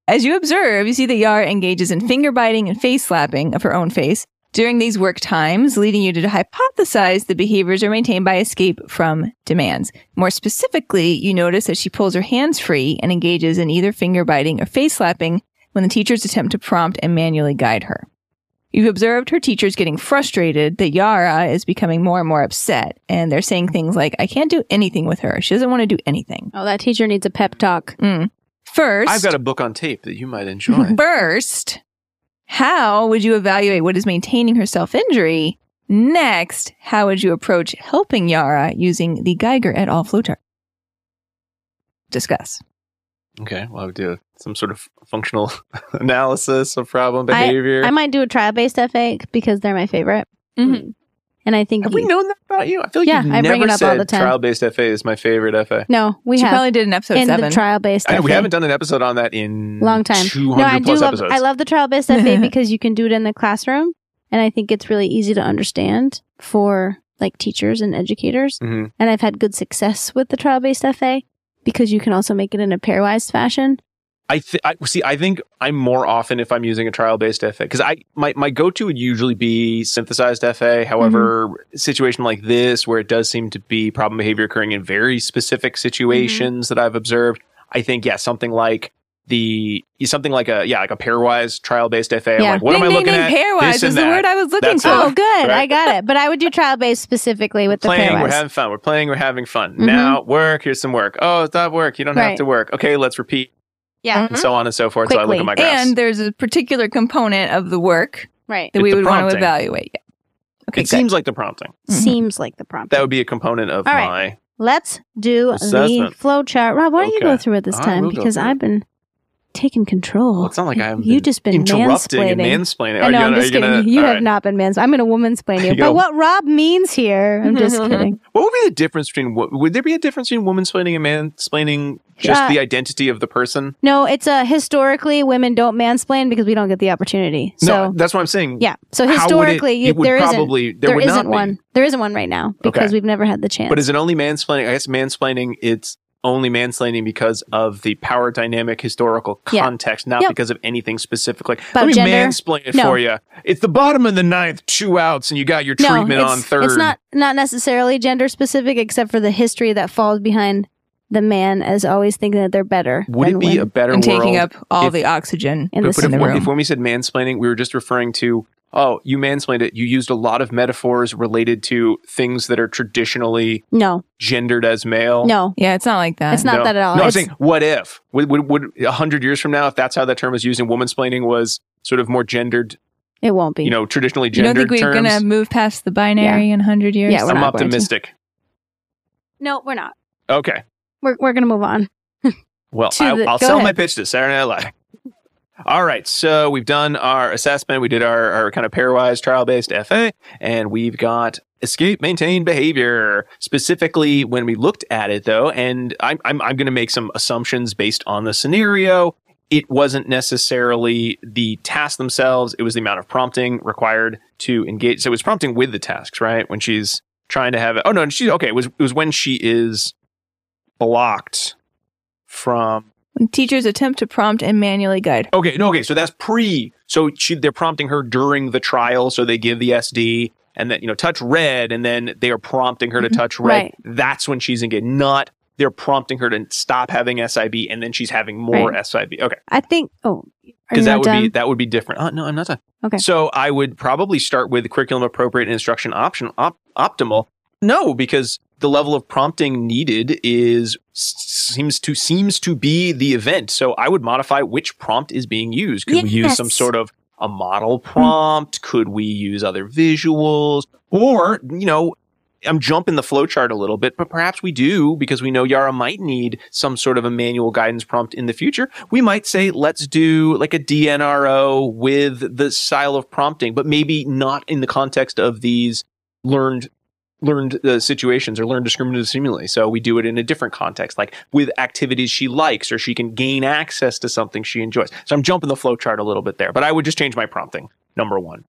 As you observe, you see that Yara engages in finger biting and face slapping of her own face during these work times, leading you to hypothesize the behaviors are maintained by escape from demands. More specifically, you notice that she pulls her hands free and engages in either finger biting or face slapping when the teachers attempt to prompt and manually guide her. You've observed her teachers getting frustrated that Yara is becoming more and more upset, and they're saying things like, I can't do anything with her. She doesn't want to do anything. Oh, that teacher needs a pep talk. First, I've got a book on tape that you might enjoy. First, how would you evaluate what is maintaining her self-injury? Next, how would you approach helping Yara using the Geiger et al. Flowchart? Discuss. Okay, well, I would do some sort of functional analysis of problem behavior. I might do a trial-based FA because they're my favorite. And I think Have we known that about you? I feel like Yeah, you've I bring never it up all said the time. trial-based FA is my favorite FA. No, we She have probably did an episode in 7. the trial-based I know, we FA. haven't done an episode on that in Long time. 200 I plus love. episodes. I love the trial-based FA because you can do it in the classroom, and I think it's really easy to understand for like teachers and educators. Mm-hmm. And I've had good success with the trial-based FA because you can also make it in a pairwise fashion. I think I'm more often if I'm using a trial-based FA because my go-to would usually be synthesized FA. However, a situation like this where it does seem to be problem behavior occurring in very specific situations that I've observed, I think something like a pairwise trial-based FA. I'm like, what am I looking at? Pairwise This was and the that. word I was looking That's for. Oh, good. Right. I got it. But I would do trial-based specifically with the Playing, pairwise. we're having fun. We're playing, we're having fun. Now, work, here's some work. Oh, it's not work. You don't have Right. to work. Okay, let's repeat. Yeah. And so on and so forth. So I look at my graphs. And there's a particular component of the work Right. that we It's the would want to prompting. evaluate. Yeah. Okay, It good. seems like the prompting. Seems like the prompt. That would be a component of All my... right. Let's do the Assessment. flow chart. Rob, why don't you Okay. go through it this I time? will go Because through it. I've been taking control. Well, it's not like I haven't You've just been interrupting and mansplaining. mansplaining. I know, I'm just kidding. You all have right. not been mansplaining. I'm going to womansplain you. You But go. what Rob means here, I'm just kidding. What would be the difference between... Would there be a difference between womansplaining and mansplaining? Just the identity of the person? No, it's historically women don't mansplain because we don't get the opportunity. So No, that's what I'm saying. yeah. So How would historically, it would there probably, isn't. there There would not isn't be. one. There isn't one right now because Okay. we've never had the chance. But is it only mansplaining? I guess mansplaining, it's only mansplaining because of the power dynamic historical Yeah. context, not Yep. because of anything specific. About Let me gender? mansplain it No. for you. It's the bottom of the ninth, 2 outs, and you got your treatment on third. It's not necessarily gender specific, except for the history that falls behind the man as always thinking that they're better. Would than it be women a better and world taking up all if- the oxygen in But the in the room. if when we said mansplaining, we were just referring to, you mansplained it. You used a lot of metaphors related to things that are traditionally No, gendered as male. no, Yeah, it's not like that. it's not No. that at all. No, I'm It's- saying, what if? Would 100 years from now, if that's how that term is used and womansplaining was sort of more gendered, it won't be. traditionally you don't gendered think we're terms? going to move past the binary in 100 years? Yeah, we're I'm not going to. optimistic. No, we're not. Okay. We're going to move on. Well, To I'll go sell my ahead. pitch to Saturday Night Live. All right. So we've done our assessment. We did our kind of pairwise trial-based FA, and we've got escape, maintain behavior. Specifically, when we looked at it, though, and I'm going to make some assumptions based on the scenario. It wasn't necessarily the tasks themselves. It was the amount of prompting required to engage. So it was prompting with the tasks, right? When she's trying to have it. Oh, no. It was when she is blocked from... When teachers attempt to prompt and manually guide. Okay, so that's they're prompting her during the trial, so they give the SD and then, touch red, and then they are prompting her to touch red. Right. That's when she's engaged, not they're prompting her to stop having SIB and then she's having more SIB. Okay. I think. Oh, Because that would be different. Oh, no, I'm not done. Okay. So I would probably start with curriculum appropriate and instruction optimal. No, because the level of prompting needed seems to be the event. So I would modify which prompt is being used. Could we use some sort of a model prompt? Could we use other visuals? Or, I'm jumping the flowchart a little bit, but perhaps we do, because we know Yara might need some sort of a manual guidance prompt in the future. We might say, let's do like a DNRO with the style of prompting, but maybe not in the context of these learned situations or learned discriminative stimuli. So we do it in a different context, like with activities she likes, or she can gain access to something she enjoys. So I'm jumping the flowchart a little bit there, but I would just change my prompting. Number 1.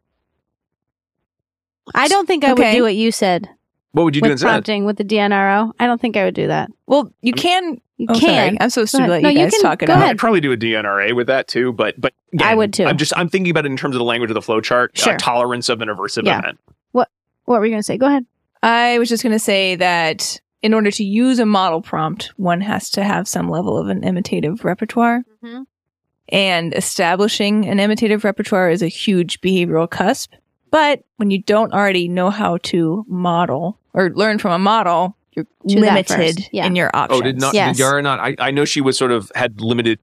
I don't think I would Okay. do what you said What would you do with instead? prompting with the DNRO. I don't think I would do that. Well, you can. You Oh, can. sorry. I'm supposed to Go let ahead. you No, you guys can talk it go out. ahead. I'd probably do a DNRA with that too, but again, I would too. I'm thinking about it in terms of the language of the flowchart, Sure. tolerance of an aversive Yeah. event. What were you going to say? Go ahead. I was just going to say that in order to use a model prompt, one has to have some level of an imitative repertoire. Mhm. And establishing an imitative repertoire is a huge behavioral cusp. But when you don't already know how to model or learn from a model, you're Do that limited first. Yeah. in your options. Yes. Did Yara not? I know she was had limited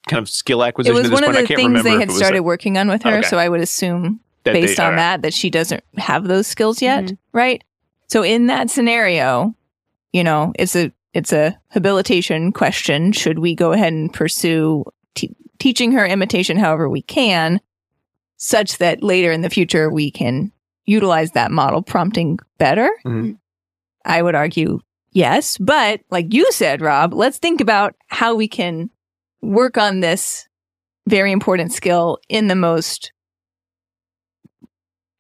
kind of skill It acquisition was at this one of point. I the can't things remember they if had it was started working on with her. Okay. So I would assume, that based they- on that she doesn't have those skills yet, Mhm. right? So in that scenario, it's a habilitation question. Should we go ahead and pursue teaching her imitation however we can, such that later in the future we can utilize that model prompting better? Mhm. I would argue yes. But like you said, Rob, let's think about how we can work on this very important skill in the most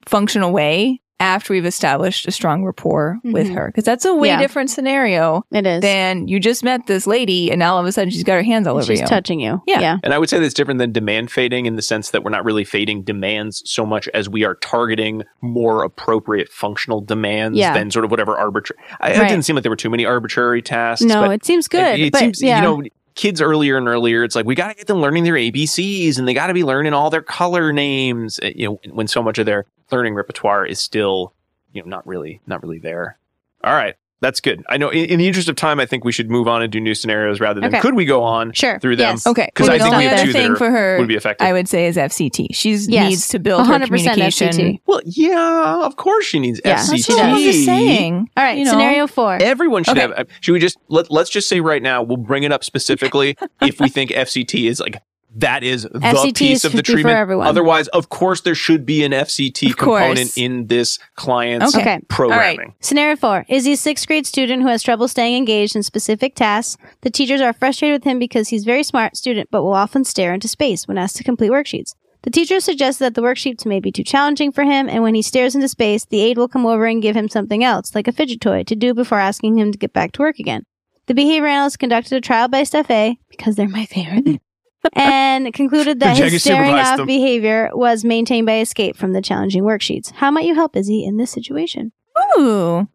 functional way after we've established a strong rapport with her. Because that's a way different scenario It is. than you just met this lady and now all of a sudden she's got her hands all over She's you. touching you. Yeah. And I would say that's different than demand fading in the sense that we're not really fading demands so much as we are targeting more appropriate functional demands than sort of whatever arbitrary. It didn't seem like there were too many arbitrary tasks. No, but it seems good. It but, seems, you know, kids earlier and earlier, it's like we got to get them learning their ABCs and they got to be learning all their color names, you know, when so much of their learning repertoire is still, you know, not really there. All right. That's good. I know in the interest of time, I think we should move on and do new scenarios rather than could we go on through them? Yes. Okay. Because I think we have two thing that for her would be effective. I would say is FCT. She needs to build 100% her communication. FCT. Well, yeah, of course she needs Yeah, FCT. she does. I'm just saying. All right, you know. scenario 4. Everyone should have. Should we just let's just say right now we'll bring it up specifically if we think FCT is like that is the FCT piece is of the 50 for treatment. everyone. Otherwise, of course, there should be an FCT component in this client's Okay. programming. All right. Scenario 4. Izzy is a 6th grade student who has trouble staying engaged in specific tasks. The teachers are frustrated with him because he's a very smart student but will often stare into space when asked to complete worksheets. The teacher suggests that the worksheets may be too challenging for him, and when he stares into space, the aide will come over and give him something else, like a fidget toy, to do before asking him to get back to work again. The behavior analyst conducted a trial-based FA, because they're my favorite, and concluded that his staring off behavior was maintained by escape from the challenging worksheets. How might you help Izzy in this situation? Ooh.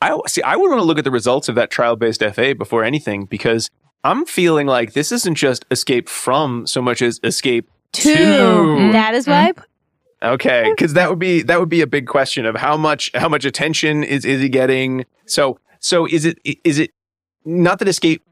I would want to look at the results of that trial-based FA before anything because I'm feeling like this isn't just escape from so much as escape to. That is why. Okay, because that would be a big question of how much attention is he getting. So is it not that escape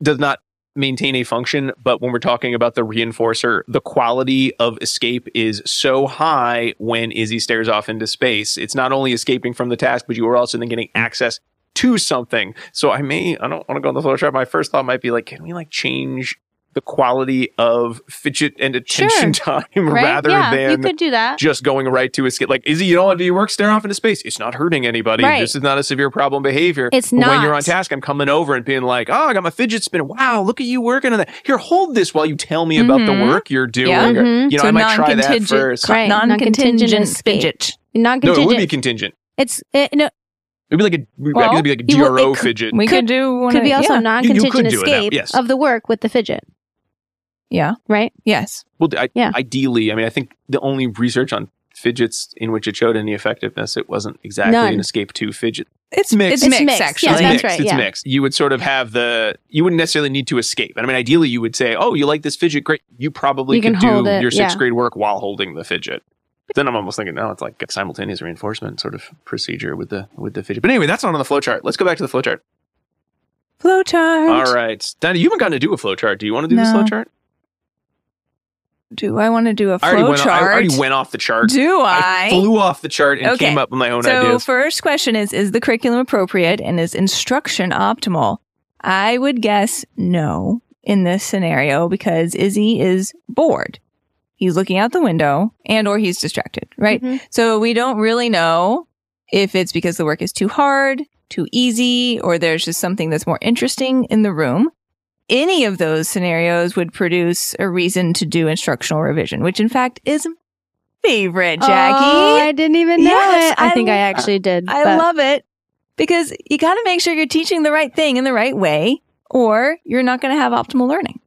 does not maintain a function, but when we're talking about the reinforcer, the quality of escape is so high when Izzy stares off into space. It's not only escaping from the task, but you are also then getting access to something. So I don't want to go on the flowchart. My first thought might be like, can we like change the quality of fidget and attention time rather than you could do that. Just going right to escape. Like, Izzy, you don't want to do your work, stare off into space. It's not hurting anybody. Right. This is not a severe problem behavior. It's but not. when you're on task, I'm coming over and being like, oh, I got my fidget spinner. Wow, look at you working on that. Here, hold this while you tell me about the work you're doing. Yeah. Or, you know, So I might try that first. Right. Non-contingent escape. fidget. No, it would be contingent. No. It'd be like it could be like a GRO fidget. We could do one. Could be also You non-contingent could do it now, escape yes. of the work with the fidget. Yeah. Right? Yes. Well, ideally, I mean, I think the only research on fidgets in which it showed any effectiveness, it wasn't exactly an escape to fidget. It's mixed. It's mixed, actually. Yes, that's right. It's mixed. You would sort of have you wouldn't necessarily need to escape. And I mean, ideally, you would say, oh, you like this fidget? Great. You probably could do your 6th grade work while holding the fidget. But then I'm almost thinking, no, it's like a simultaneous reinforcement sort of procedure with the fidget. But anyway, that's not on the flowchart. Let's go back to the flowchart. Flowchart. All right. Danny, you haven't gotten to do a flowchart. Do you want to do this flowchart? Do I want to do a flowchart? I already went off the chart. Do I? I flew off the chart and came up with my own ideas. So first question is the curriculum appropriate and is instruction optimal? I would guess no in this scenario because Izzy is bored. He's looking out the window and or he's distracted, right? Mm-hmm. So we don't really know if it's because the work is too hard, too easy, or there's just something that's more interesting in the room. Any of those scenarios would produce a reason to do instructional revision, which in fact is my favorite, Jackie. Oh, I didn't even know it. I think I lo- actually did. I love it because you got to make sure you're teaching the right thing in the right way or you're not going to have optimal learning.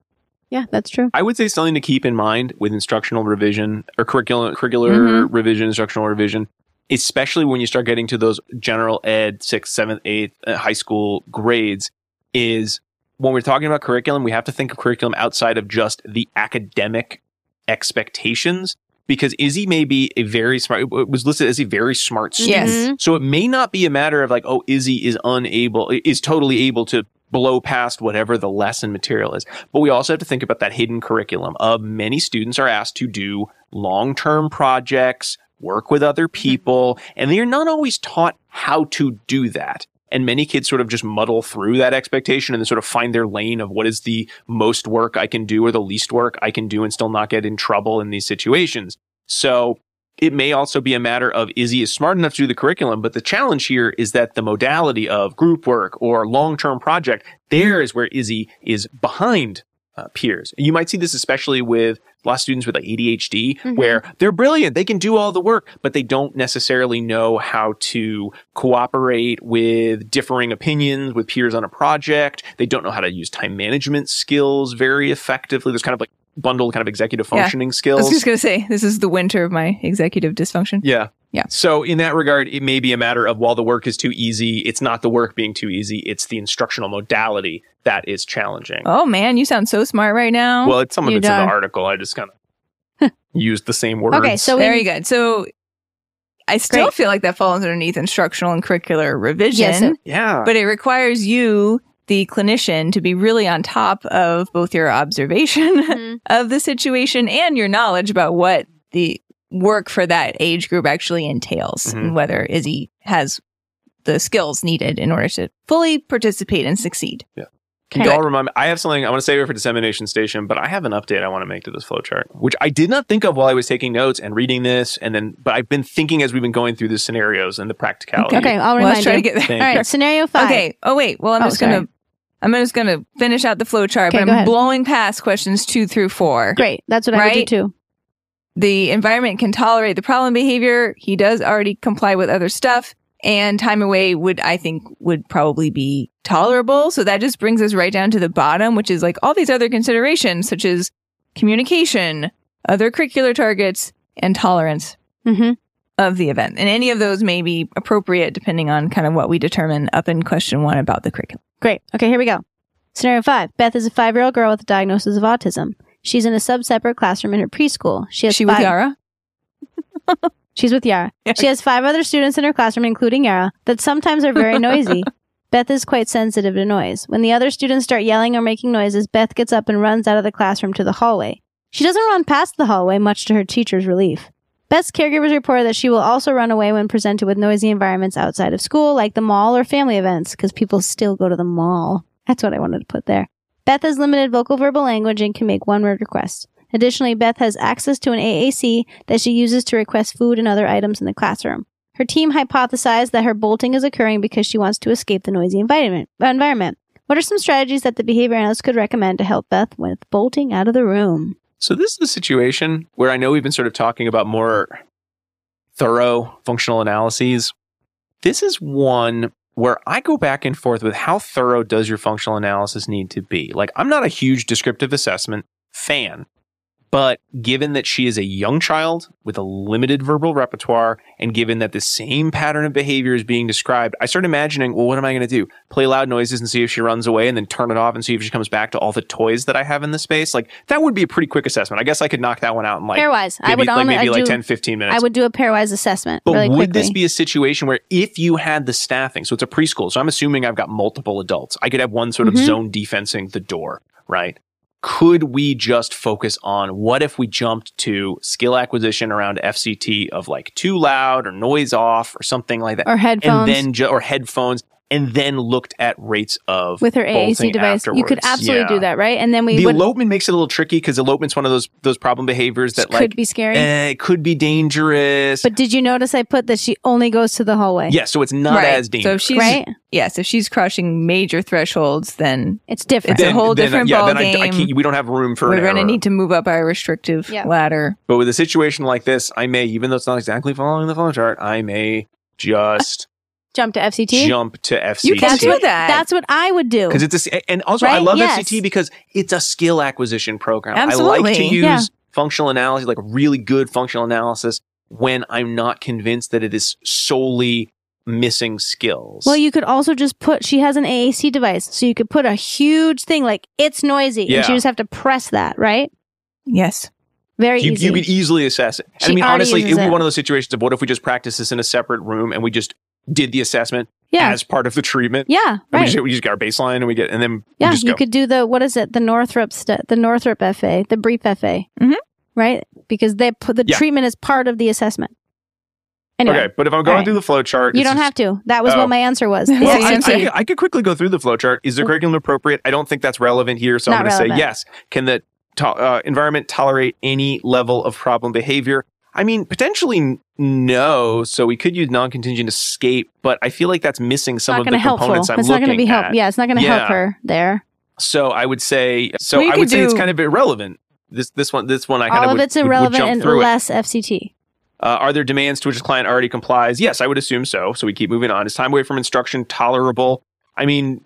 Yeah, that's true. I would say something to keep in mind with instructional revision or curricular revision, instructional revision, especially when you start getting to those general ed 6th, 7th, 8th high school grades is when we're talking about curriculum, we have to think of curriculum outside of just the academic expectations because Izzy may be a very smart, it was listed as a very smart student. Yes. So it may not be a matter of like, oh, Izzy is totally able to blow past whatever the lesson material is. But we also have to think about that hidden curriculum of many students are asked to do long-term projects, work with other people, and they are not always taught how to do that. And many kids sort of just muddle through that expectation and then sort of find their lane of what is the most work I can do or the least work I can do and still not get in trouble in these situations. So it may also be a matter of, is he smart enough to do the curriculum? But the challenge here is that the modality of group work or long-term project, there is where Izzy is behind peers. You might see this especially with a lot of students with like ADHD, where they're brilliant. They can do all the work, but they don't necessarily know how to cooperate with differing opinions with peers on a project. They don't know how to use time management skills very effectively. There's kind of like bundled kind of executive functioning skills. I was just going to say, this is the winter of my executive dysfunction. Yeah. Yeah. So in that regard, it may be a matter of, while the work is too easy, it's not the work being too easy. It's the instructional modality that is challenging. Oh, man, you sound so smart right now. Well, it's some of it's in the article. I just kind of used the same words. Okay, so very good. So I still feel like that falls underneath instructional and curricular revision. Yeah. But it requires you, the clinician, to be really on top of both your observation of the situation and your knowledge about what the work for that age group actually entails, and whether Izzy has the skills needed in order to fully participate and succeed. Yeah. Can you all remind me? I have something I want to save it for dissemination station, but I have an update I want to make to this flowchart, which I did not think of while I was taking notes and reading this, but I've been thinking as we've been going through the scenarios and the practicality. Okay, I'll remind let's try you. to get there. All right, scenario 5. Okay. Oh wait. Well, I'm just gonna finish out the flowchart, but I'm blowing past questions 2 through 4. Great. That's what I would do too. The environment can tolerate the problem behavior. He does already comply with other stuff. And time away would probably be tolerable. So that just brings us right down to the bottom, which is like all these other considerations, such as communication, other curricular targets, and tolerance of the event. And any of those may be appropriate depending on kind of what we determine up in question 1 about the curriculum. Great. Okay, here we go. Scenario 5. Beth is a 5-year-old girl with a diagnosis of autism. She's in a sub-separate classroom in her preschool. She with Yara? She's with Yara. She has 5 other students in her classroom, including Yara, that sometimes are very noisy. Beth is quite sensitive to noise. When the other students start yelling or making noises, Beth gets up and runs out of the classroom to the hallway. She doesn't run past the hallway, much to her teacher's relief. Beth's caregivers report that she will also run away when presented with noisy environments outside of school, like the mall or family events, because people still go to the mall. That's what I wanted to put there. Beth has limited vocal verbal language and can make one-word requests. Additionally, Beth has access to an AAC that she uses to request food and other items in the classroom. Her team hypothesized that her bolting is occurring because she wants to escape the noisy environment. What are some strategies that the behavior analyst could recommend to help Beth with bolting out of the room? So this is a situation where I know we've been sort of talking about more thorough functional analyses. This is one where I go back and forth with how thorough does your functional analysis need to be? Like, I'm not a huge descriptive assessment fan, but given that she is a young child with a limited verbal repertoire, and given that the same pattern of behavior is being described, I start imagining, well, what am I going to do? Play loud noises and see if she runs away, and then turn it off and see if she comes back to all the toys that I have in the space? Like, that would be a pretty quick assessment. I guess I could knock that one out in like pairwise. Maybe 10, 15 minutes. I would do a pairwise assessment. But really would quickly. this be a situation where if you had the staffing, so it's a preschool, so I'm assuming I've got multiple adults, I could have one sort of zone defensing the door, right? Could we just focus on what if we jumped to skill acquisition around FCT of like too loud or noise off or something like that? Or headphones. And then or headphones. And then looked at rates of with her AAC device. Afterwards. You could absolutely do that, right? And then the elopement makes it a little tricky because elopement's one of those problem behaviors that could be scary. It could be dangerous. But did you notice I put that she only goes to the hallway? Yeah, so it's not as dangerous. So if she's crushing major thresholds, then it's different. It's a whole different ballgame. We don't have room for. We're going to need to move up our restrictive ladder. But with a situation like this, I may, even though it's not exactly following the flowchart, I may just. Jump to FCT? Jump to FCT. You can do that. That's what I would do. Because and also I love FCT because it's a skill acquisition program. Absolutely. I like to use functional analysis, like really good functional analysis, when I'm not convinced that it is solely missing skills. Well, you could also just she has an AAC device, so you could put a huge thing like, it's noisy, and she just have to press that, right? Yes. Very easy. You could easily assess it. I mean, honestly, it would be one of those situations of what if we just practice this in a separate room and we just did the assessment as part of the treatment. Yeah, right. We just got our baseline and then you could do the Northrop FA, the brief FA, right? Because they put the treatment as part of the assessment. Anyway, okay, but if I'm going through the flowchart, you don't have to. That was what my answer was. Well, I could quickly go through the flowchart. Is the curriculum appropriate? I don't think that's relevant here, so I'm going to say yes. Can the environment tolerate any level of problem behavior? I mean, potentially no. So we could use non-contingent escape, but I feel like that's missing some of the components I'm looking at. It's not going to be help. at. Yeah, it's not going to help her there. So I would say, it's kind of irrelevant. This one, I kind of would, it's irrelevant would jump and through less FCT. Are there demands to which the client already complies? Yes, I would assume so. So we keep moving on. Is time away from instruction tolerable? I mean,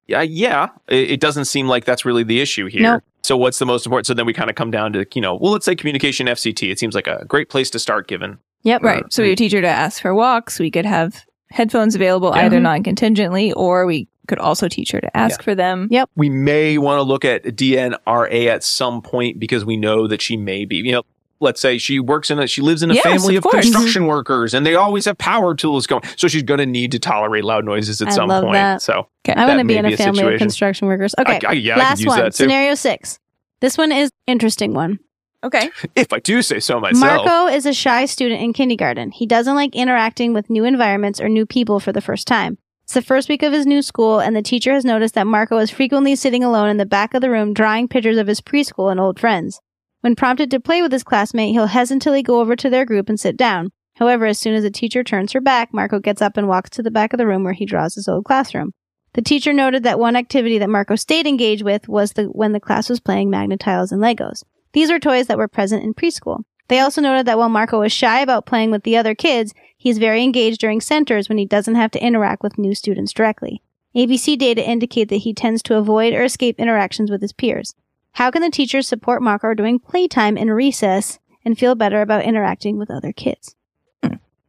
yeah. It doesn't seem like that's really the issue here. Nope. So what's the most important? So then we kind of come down to, let's say communication FCT. It seems like a great place to start given. Yep. Right. So we would teach her to ask for walks. We could have headphones available either non-contingently, or we could also teach her to ask for them. Yep. We may want to look at DNRA at some point because we know that she may be, let's say she lives in a family of construction workers and they always have power tools going. So she's going to need to tolerate loud noises at some point. That. So I want to be in a family of construction workers. Okay. I could last use one. That too. Scenario 6. This one is interesting one. Okay. If I do say so myself. Marco is a shy student in kindergarten. He doesn't like interacting with new environments or new people for the first time. It's the first week of his new school, and the teacher has noticed that Marco is frequently sitting alone in the back of the room drawing pictures of his preschool and old friends. When prompted to play with his classmate, he'll hesitantly go over to their group and sit down. However, as soon as the teacher turns her back, Marco gets up and walks to the back of the room where he draws his old classroom. The teacher noted that one activity that Marco stayed engaged with was when the class was playing Magna-Tiles and Legos. These were toys that were present in preschool. They also noted that while Marco was shy about playing with the other kids, he's very engaged during centers when he doesn't have to interact with new students directly. ABC data indicate that he tends to avoid or escape interactions with his peers. How can the teachers support Marco during playtime and recess and feel better about interacting with other kids?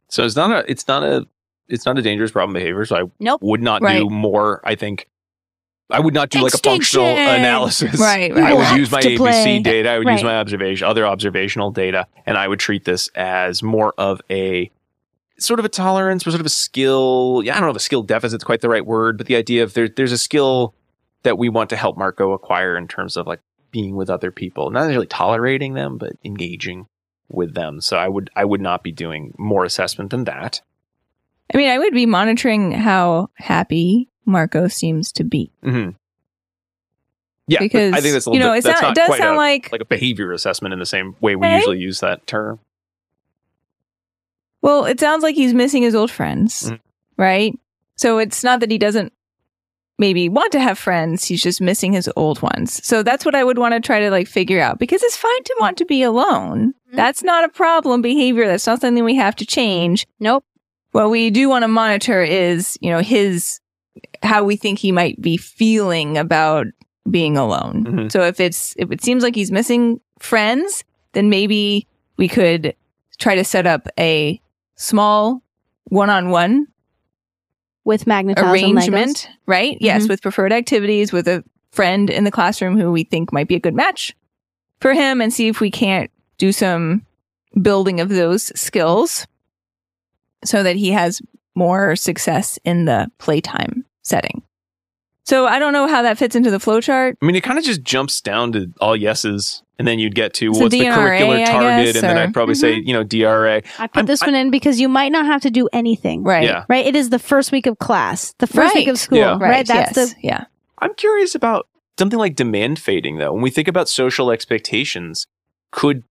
So it's not a dangerous problem behavior. So I would not do more. I think I would not do like a functional analysis. Right. I would use my ABC play. data. I would use my other observational data, and I would treat this as more of a sort of a tolerance or sort of a skill. Yeah, I don't know if a skill deficit is quite the right word, but the idea of there's a skill that we want to help Marco acquire in terms of like being with other people, not necessarily tolerating them, but engaging with them. So I would not be doing more assessment than that. I mean, I would be monitoring how happy Marco seems to be. Mm-hmm. Yeah, because I think that's a little bit, it does sound like a behavior assessment in the same way we usually use that term. Well, it sounds like he's missing his old friends, right? So it's not that he doesn't maybe want to have friends, he's just missing his old ones. So that's what I would want to try to like figure out, because it's fine to want to be alone. That's not a problem behavior. That's not something we have to change. Nope. What we do want to monitor is, how we think he might be feeling about being alone. Mm-hmm. So if it seems like he's missing friends, then maybe we could try to set up a small one-on-one with Magna-Tiles arrangement, right? Mm-hmm. Yes, with preferred activities, with a friend in the classroom who we think might be a good match for him, and see if we can't do some building of those skills so that he has more success in the playtime setting. So I don't know how that fits into the flowchart. I mean, it kind of just jumps down to all yeses, and then you'd get to what's the curricular target, and then I'd probably say, DRA. I put this one in because you might not have to do anything. Right. Yeah. Right? It is the first week of class, the first week of school, right? That's I'm curious about something like demand fading, though. When we think about social expectations, would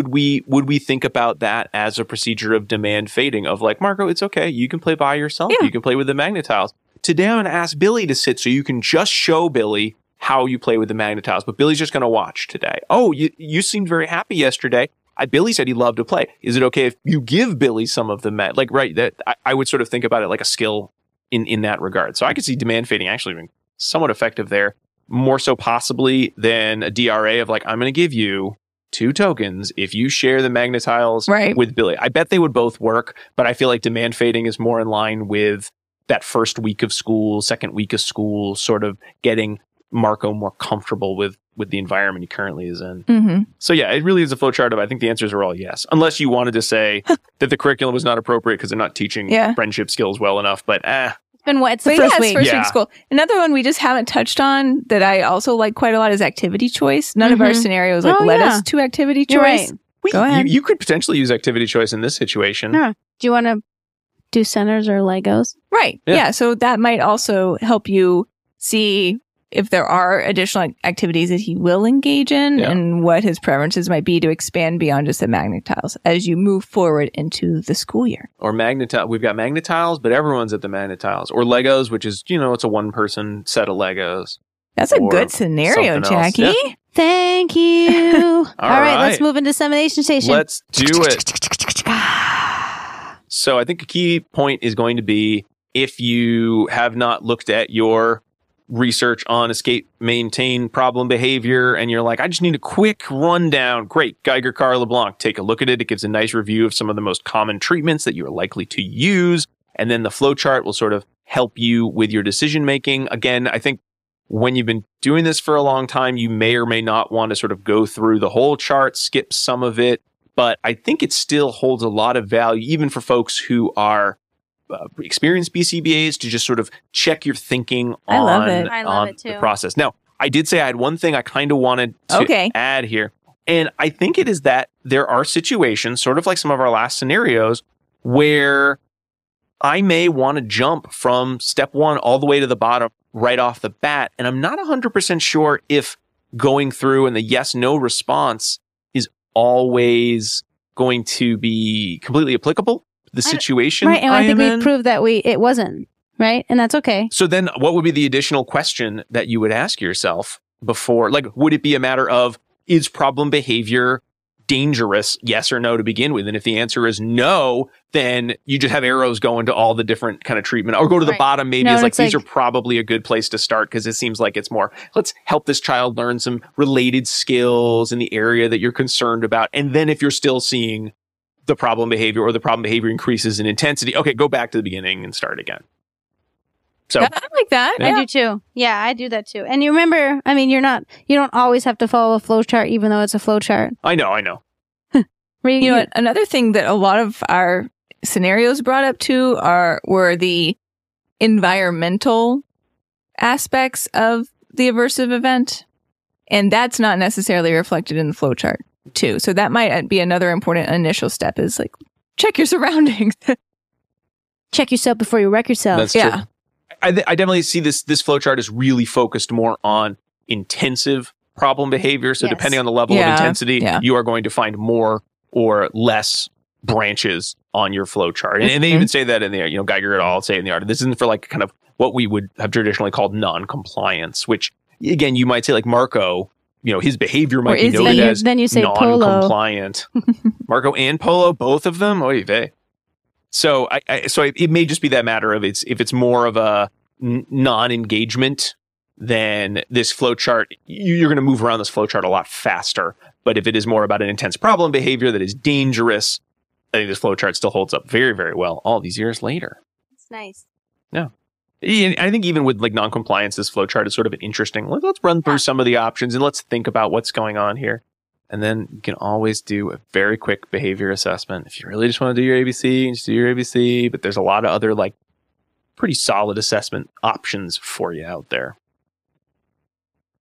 we think about that as a procedure of demand fading of like, Marco, it's okay. You can play by yourself. Yeah. You can play with the Magna-Tiles. Today, I'm going to ask Billy to sit so you can just show Billy how you play with the Magna-Tiles. But Billy's just going to watch today. Oh, you seemed very happy yesterday. Billy said he loved to play. Is it okay if you give Billy some of the that I would sort of think about it like a skill in that regard. So I could see demand fading actually being somewhat effective there. More so possibly than a DRA of like, I'm going to give you 2 tokens if you share the Magna-Tiles with Billy. I bet they would both work, but I feel like demand fading is more in line with that first week of school, second week of school, sort of getting Marco more comfortable with the environment he currently is in. Mm-hmm. So yeah, it really is a flowchart of, I think the answers are all yes. Unless you wanted to say that the curriculum was not appropriate because they're not teaching friendship skills well enough, but It's the first week. First week school. Another one we just haven't touched on that I also like quite a lot is activity choice. None of our scenarios led us to activity choice. Right. Go ahead. You could potentially use activity choice in this situation. Yeah. Do you want to do centers or Legos? Right. Yeah. So that might also help you see if there are additional activities that he will engage in and what his preferences might be to expand beyond just the magnet tiles as you move forward into the school year. Or magnet tiles. We've got magnet tiles, but everyone's at the magnet tiles. Or Legos, which is, it's a one-person set of Legos. That's a good scenario, Jackie. Yeah. Thank you. All right, let's move into dissemination station. Let's do it. So I think a key point is going to be if you have not looked at your research on escape, maintain, problem behavior, and you're like, I just need a quick rundown. Great. Geiger, Carr, LeBlanc. Take a look at it. It gives a nice review of some of the most common treatments that you are likely to use. And then the flowchart will sort of help you with your decision making. Again, I think when you've been doing this for a long time, you may or may not want to sort of go through the whole chart, skip some of it. But I think it still holds a lot of value, even for folks who are experienced BCBAs, to just sort of check your thinking on the process. Now, I did say I had one thing I kind of wanted to add here. And I think it is that there are situations, sort of like some of our last scenarios, where I may want to jump from step one all the way to the bottom right off the bat. And I'm not 100% sure if going through and the yes-no response is always going to be completely applicable to the situation. Right, and I think we proved that it wasn't, right? And that's okay. So then what would be the additional question that you would ask yourself before? Like, would it be a matter of, is problem behavior dangerous, yes or no, to begin with? And if the answer is no, then you just have arrows going to all the different kind of treatment, or go to the bottom. Maybe it's like, these are probably a good place to start, because it seems like it's more, let's help this child learn some related skills in the area that you're concerned about. And then if you're still seeing the problem behavior, or the problem behavior increases in intensity, okay, go back to the beginning and start again. So I like that. I do too. Yeah, I do that too. And you remember, I mean, you don't always have to follow a flow chart, even though it's a flow chart. I know. You know what? Another thing that a lot of our scenarios brought up too were the environmental aspects of the aversive event. And that's not necessarily reflected in the flow chart too. So that might be another important initial step, is like, check your surroundings. Check yourself before you wreck yourself. That's true. I definitely see this flowchart is really focused more on intensive problem behavior. So depending on the level of intensity, you are going to find more or less branches on your flowchart. And they even say that in the, Geiger et al. Say in the art, this isn't for like kind of what we would have traditionally called non-compliance, which again, you might say like Marco, his behavior might be noted as non-compliant. Marco and Polo, both of them? Oy vey. So it may just be that matter of if it's more of a non-engagement, then this flowchart, you're going to move around this flowchart a lot faster. But if it is more about an intense problem behavior that is dangerous, I think this flowchart still holds up very, very well all these years later. It's nice. Yeah. I think even with like non-compliance, this flowchart is sort of an interesting, let's run through some of the options and let's think about what's going on here. And then you can always do a very quick behavior assessment. If you really just want to do your ABC, just do your ABC. But there's a lot of other like pretty solid assessment options for you out there.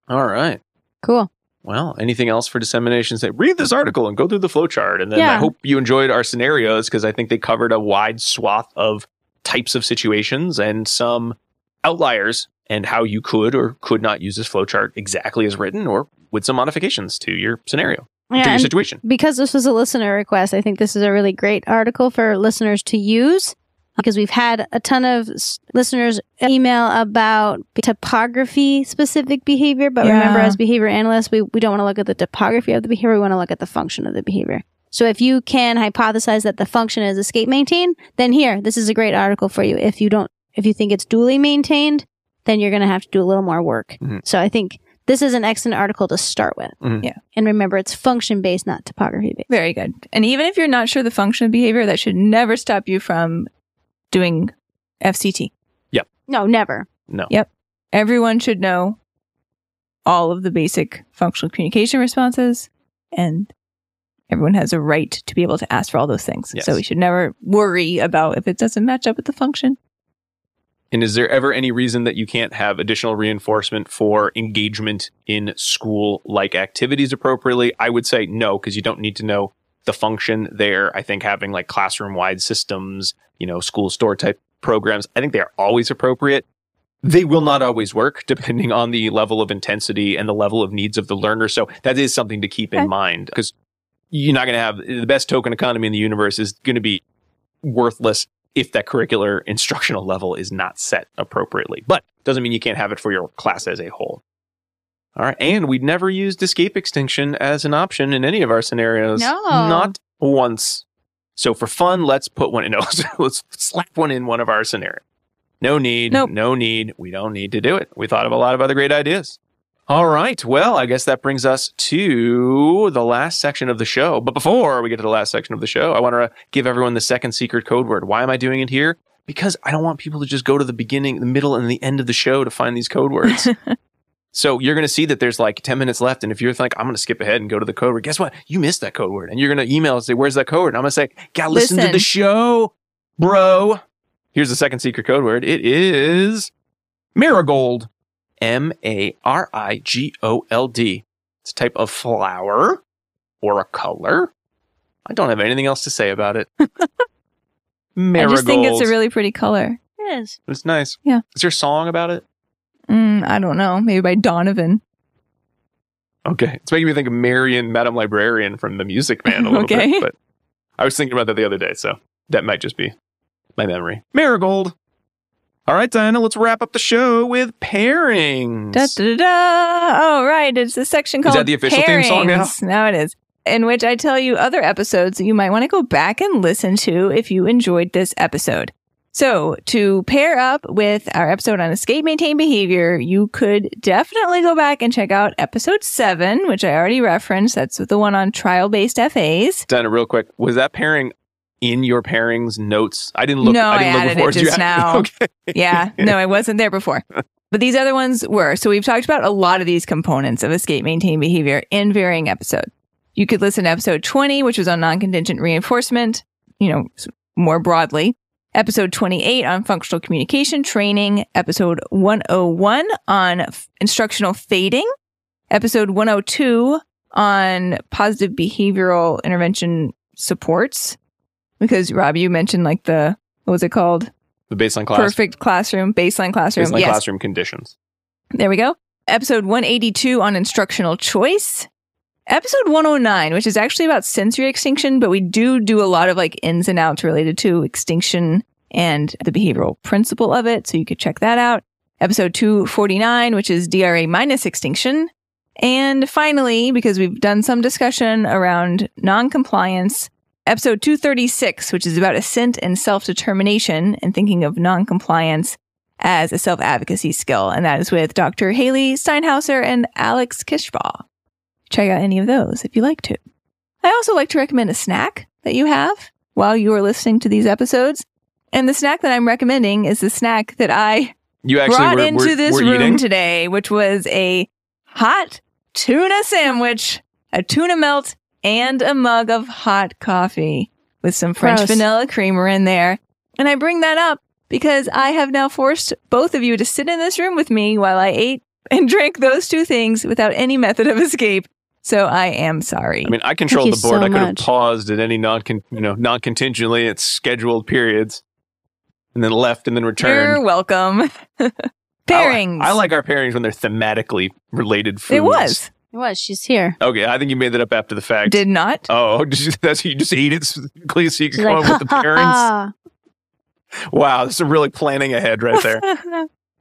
All right. Cool. Well, anything else for dissemination? Say, read this article and go through the flowchart. And then I hope you enjoyed our scenarios, because I think they covered a wide swath of types of situations and some outliers, and how you could or could not use this flowchart exactly as written, or with some modifications to your scenario, to your situation. Because this was a listener request, I think this is a really great article for listeners to use, because we've had a ton of listeners email about topography-specific behavior. But remember, as behavior analysts, we don't want to look at the topography of the behavior. We want to look at the function of the behavior. So if you can hypothesize that the function is escape maintain, then this is a great article for you. If you think it's duly maintained, then you're going to have to do a little more work. Mm-hmm. So I think this is an excellent article to start with. Mm-hmm. Yeah. And remember, it's function-based, not topography-based. Very good. And even if you're not sure the function of behavior, that should never stop you from doing FCT. Yep. No, never. No. Yep. Everyone should know all of the basic functional communication responses, and everyone has a right to be able to ask for all those things. Yes. So we should never worry about if it doesn't match up with the function. And is there ever any reason that you can't have additional reinforcement for engagement in school-like activities appropriately? I would say no, because you don't need to know the function there. I think having like classroom-wide systems, school store type programs, I think they are always appropriate. They will not always work depending on the level of intensity and the level of needs of the learner. So that is something to keep in mind, because you're not going to have the best token economy in the universe is going to be worthless if that curricular instructional level is not set appropriately. But doesn't mean you can't have it for your class as a whole. All right. And we'd never used escape extinction as an option in any of our scenarios. No. Not once. So for fun, let's put one in. No, let's slap one in one of our scenarios. No need. Nope. No need. We don't need to do it. We thought of a lot of other great ideas. All right. Well, I guess that brings us to the last section of the show. But before we get to the last section of the show, I want to give everyone the second secret code word. Why am I doing it here? Because I don't want people to just go to the beginning, the middle, and the end of the show to find these code words. So you're going to see that there's like 10 minutes left. And if you're like, I'm going to skip ahead and go to the code word, guess what? You missed that code word. And you're going to email and say, where's that code word? And I'm going to say, gotta listen to the show, bro. Here's the second secret code word. It is marigold. marigold. It's a type of flower or a color. I don't have anything else to say about it. Marigold. I just think it's a really pretty color. It is. It's nice. Yeah. Is there a song about it? I don't know. Maybe by Donovan. Okay. It's making me think of Marion, Madame Librarian from the Music Man a little Okay. bit. But I was thinking about that the other day, so that might just be my memory. Marigold. All right, Diana, let's wrap up the show with pairings. Da, da, da, da. Oh, right. It's a section called Is that the official theme song now? Pairings. Now it is. In which I tell you other episodes that you might want to go back and listen to if you enjoyed this episode. So to pair up with our episode on escape maintain behavior, you could definitely go back and check out episode 7, which I already referenced. That's the one on trial-based FAs. Diana, real quick, was that pairing in your pairings notes? I didn't look. No, I didn't I look added before. it Did you just add- now. Okay. Yeah, no, it wasn't there before. But these other ones were. So we've talked about a lot of these components of escape maintain behavior in varying episodes. You could listen to episode 20, which was on non-contingent reinforcement, more broadly. Episode 28 on functional communication training. Episode 101 on instructional fading. Episode 102 on positive behavioral intervention supports. Because, Rob, you mentioned what was it called? The baseline class. Perfect classroom, baseline classroom. Baseline Yes. classroom conditions. There we go. Episode 182 on instructional choice. Episode 109, which is actually about sensory extinction, but we do a lot of ins and outs related to extinction and the behavioral principle of it. So you could check that out. Episode 249, which is DRA minus extinction. And finally, because we've done some discussion around non-compliance, episode 236, which is about assent and self-determination and thinking of non-compliance as a self-advocacy skill. And that is with Dr. Haley Steinhauser and Alex Kishbaugh. Check out any of those if you like to. I also like to recommend a snack that you have while you are listening to these episodes. And the snack that I'm recommending is the snack that I brought into this room eating today, which was a hot tuna sandwich, a tuna melt, and a mug of hot coffee with some French Gross. vanilla creamer in there. And I bring that up because I have now forced both of you to sit in this room with me while I ate and drank those two things without any method of escape. So I am sorry. I mean, I controlled Thank the you board. so I could have much. paused at any non-contingently at scheduled periods, and then left and then You're returned. welcome. Pairings. I like our pairings when they're thematically related foods. It was. It was. She's here. Okay, I think you made that up after the fact. Did not. Oh, that's you just ate it so you can She's come like, up with the pairings? Wow, this is really planning ahead right there.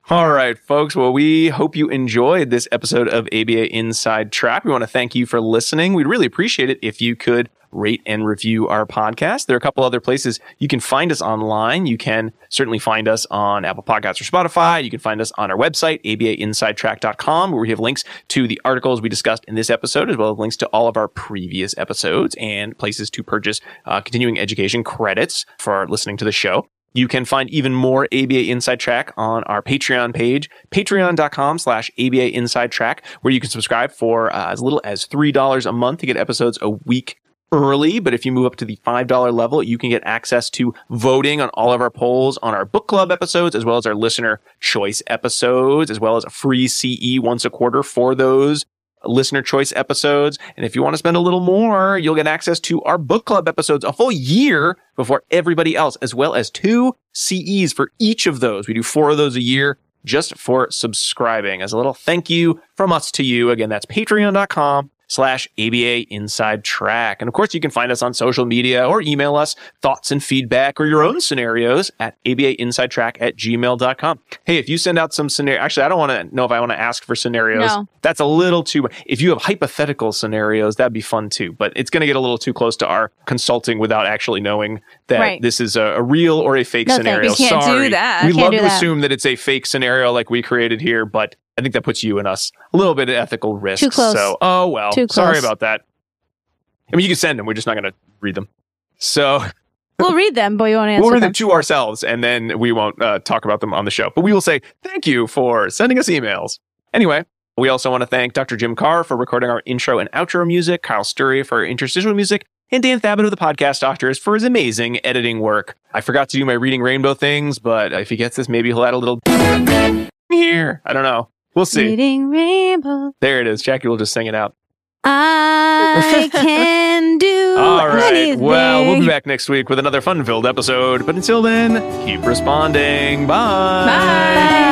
All right, folks. Well, we hope you enjoyed this episode of ABA Inside Track. We want to thank you for listening. We'd really appreciate it if you could rate and review our podcast. There are a couple other places you can find us online. You can certainly find us on Apple Podcasts or Spotify. You can find us on our website, abainsidetrack.com, where we have links to the articles we discussed in this episode, as well as links to all of our previous episodes and places to purchase continuing education credits for listening to the show. You can find even more ABA Inside Track on our Patreon page, patreon.com/ABA Inside Track, where you can subscribe for as little as $3 a month to get episodes a week early. But if you move up to the $5 level, you can get access to voting on all of our polls on our book club episodes, as well as our listener choice episodes, as well as a free CE once a quarter for those listener choice episodes. And if you want to spend a little more, you'll get access to our book club episodes a full year before everybody else, as well as 2 CEs for each of those. We do 4 of those a year. just for subscribing as a little thank you from us to you. Again, that's patreon.com/ABA Inside Track. And of course, you can find us on social media or email us thoughts and feedback or your own scenarios at abainsidetrack@gmail.com. Hey, if you send out some scenario, actually, I don't want to know if I want to ask for scenarios. No. That's a little too, if you have hypothetical scenarios, that'd be fun too. But it's going to get a little too close to our consulting without actually knowing that this is a real or a fake scenario. We can't do that. We love to that. assume that it's a fake scenario like we created here, but I think that puts you and us a little bit of ethical risk. Too close. So, oh well. Too close. Sorry about that. I mean, you can send them. We're just not going to read them. So We'll read them, but we won't answer we'll read them. them to ourselves, and then we won't talk about them on the show. But we will say thank you for sending us emails. Anyway, we also want to thank Dr. Jim Carr for recording our intro and outro music, Kyle Sturry for interstitial music, and Dan Thabit of the Podcast Doctors for his amazing editing work. I forgot to do my Reading Rainbow things, but if he gets this, maybe he'll add a little here. I don't know. We'll see. Reading Rainbow. There it is. Jackie will just sing it out. I can do All right. anything. Well, we'll be back next week with another fun-filled episode. But until then, keep responding. Bye. Bye.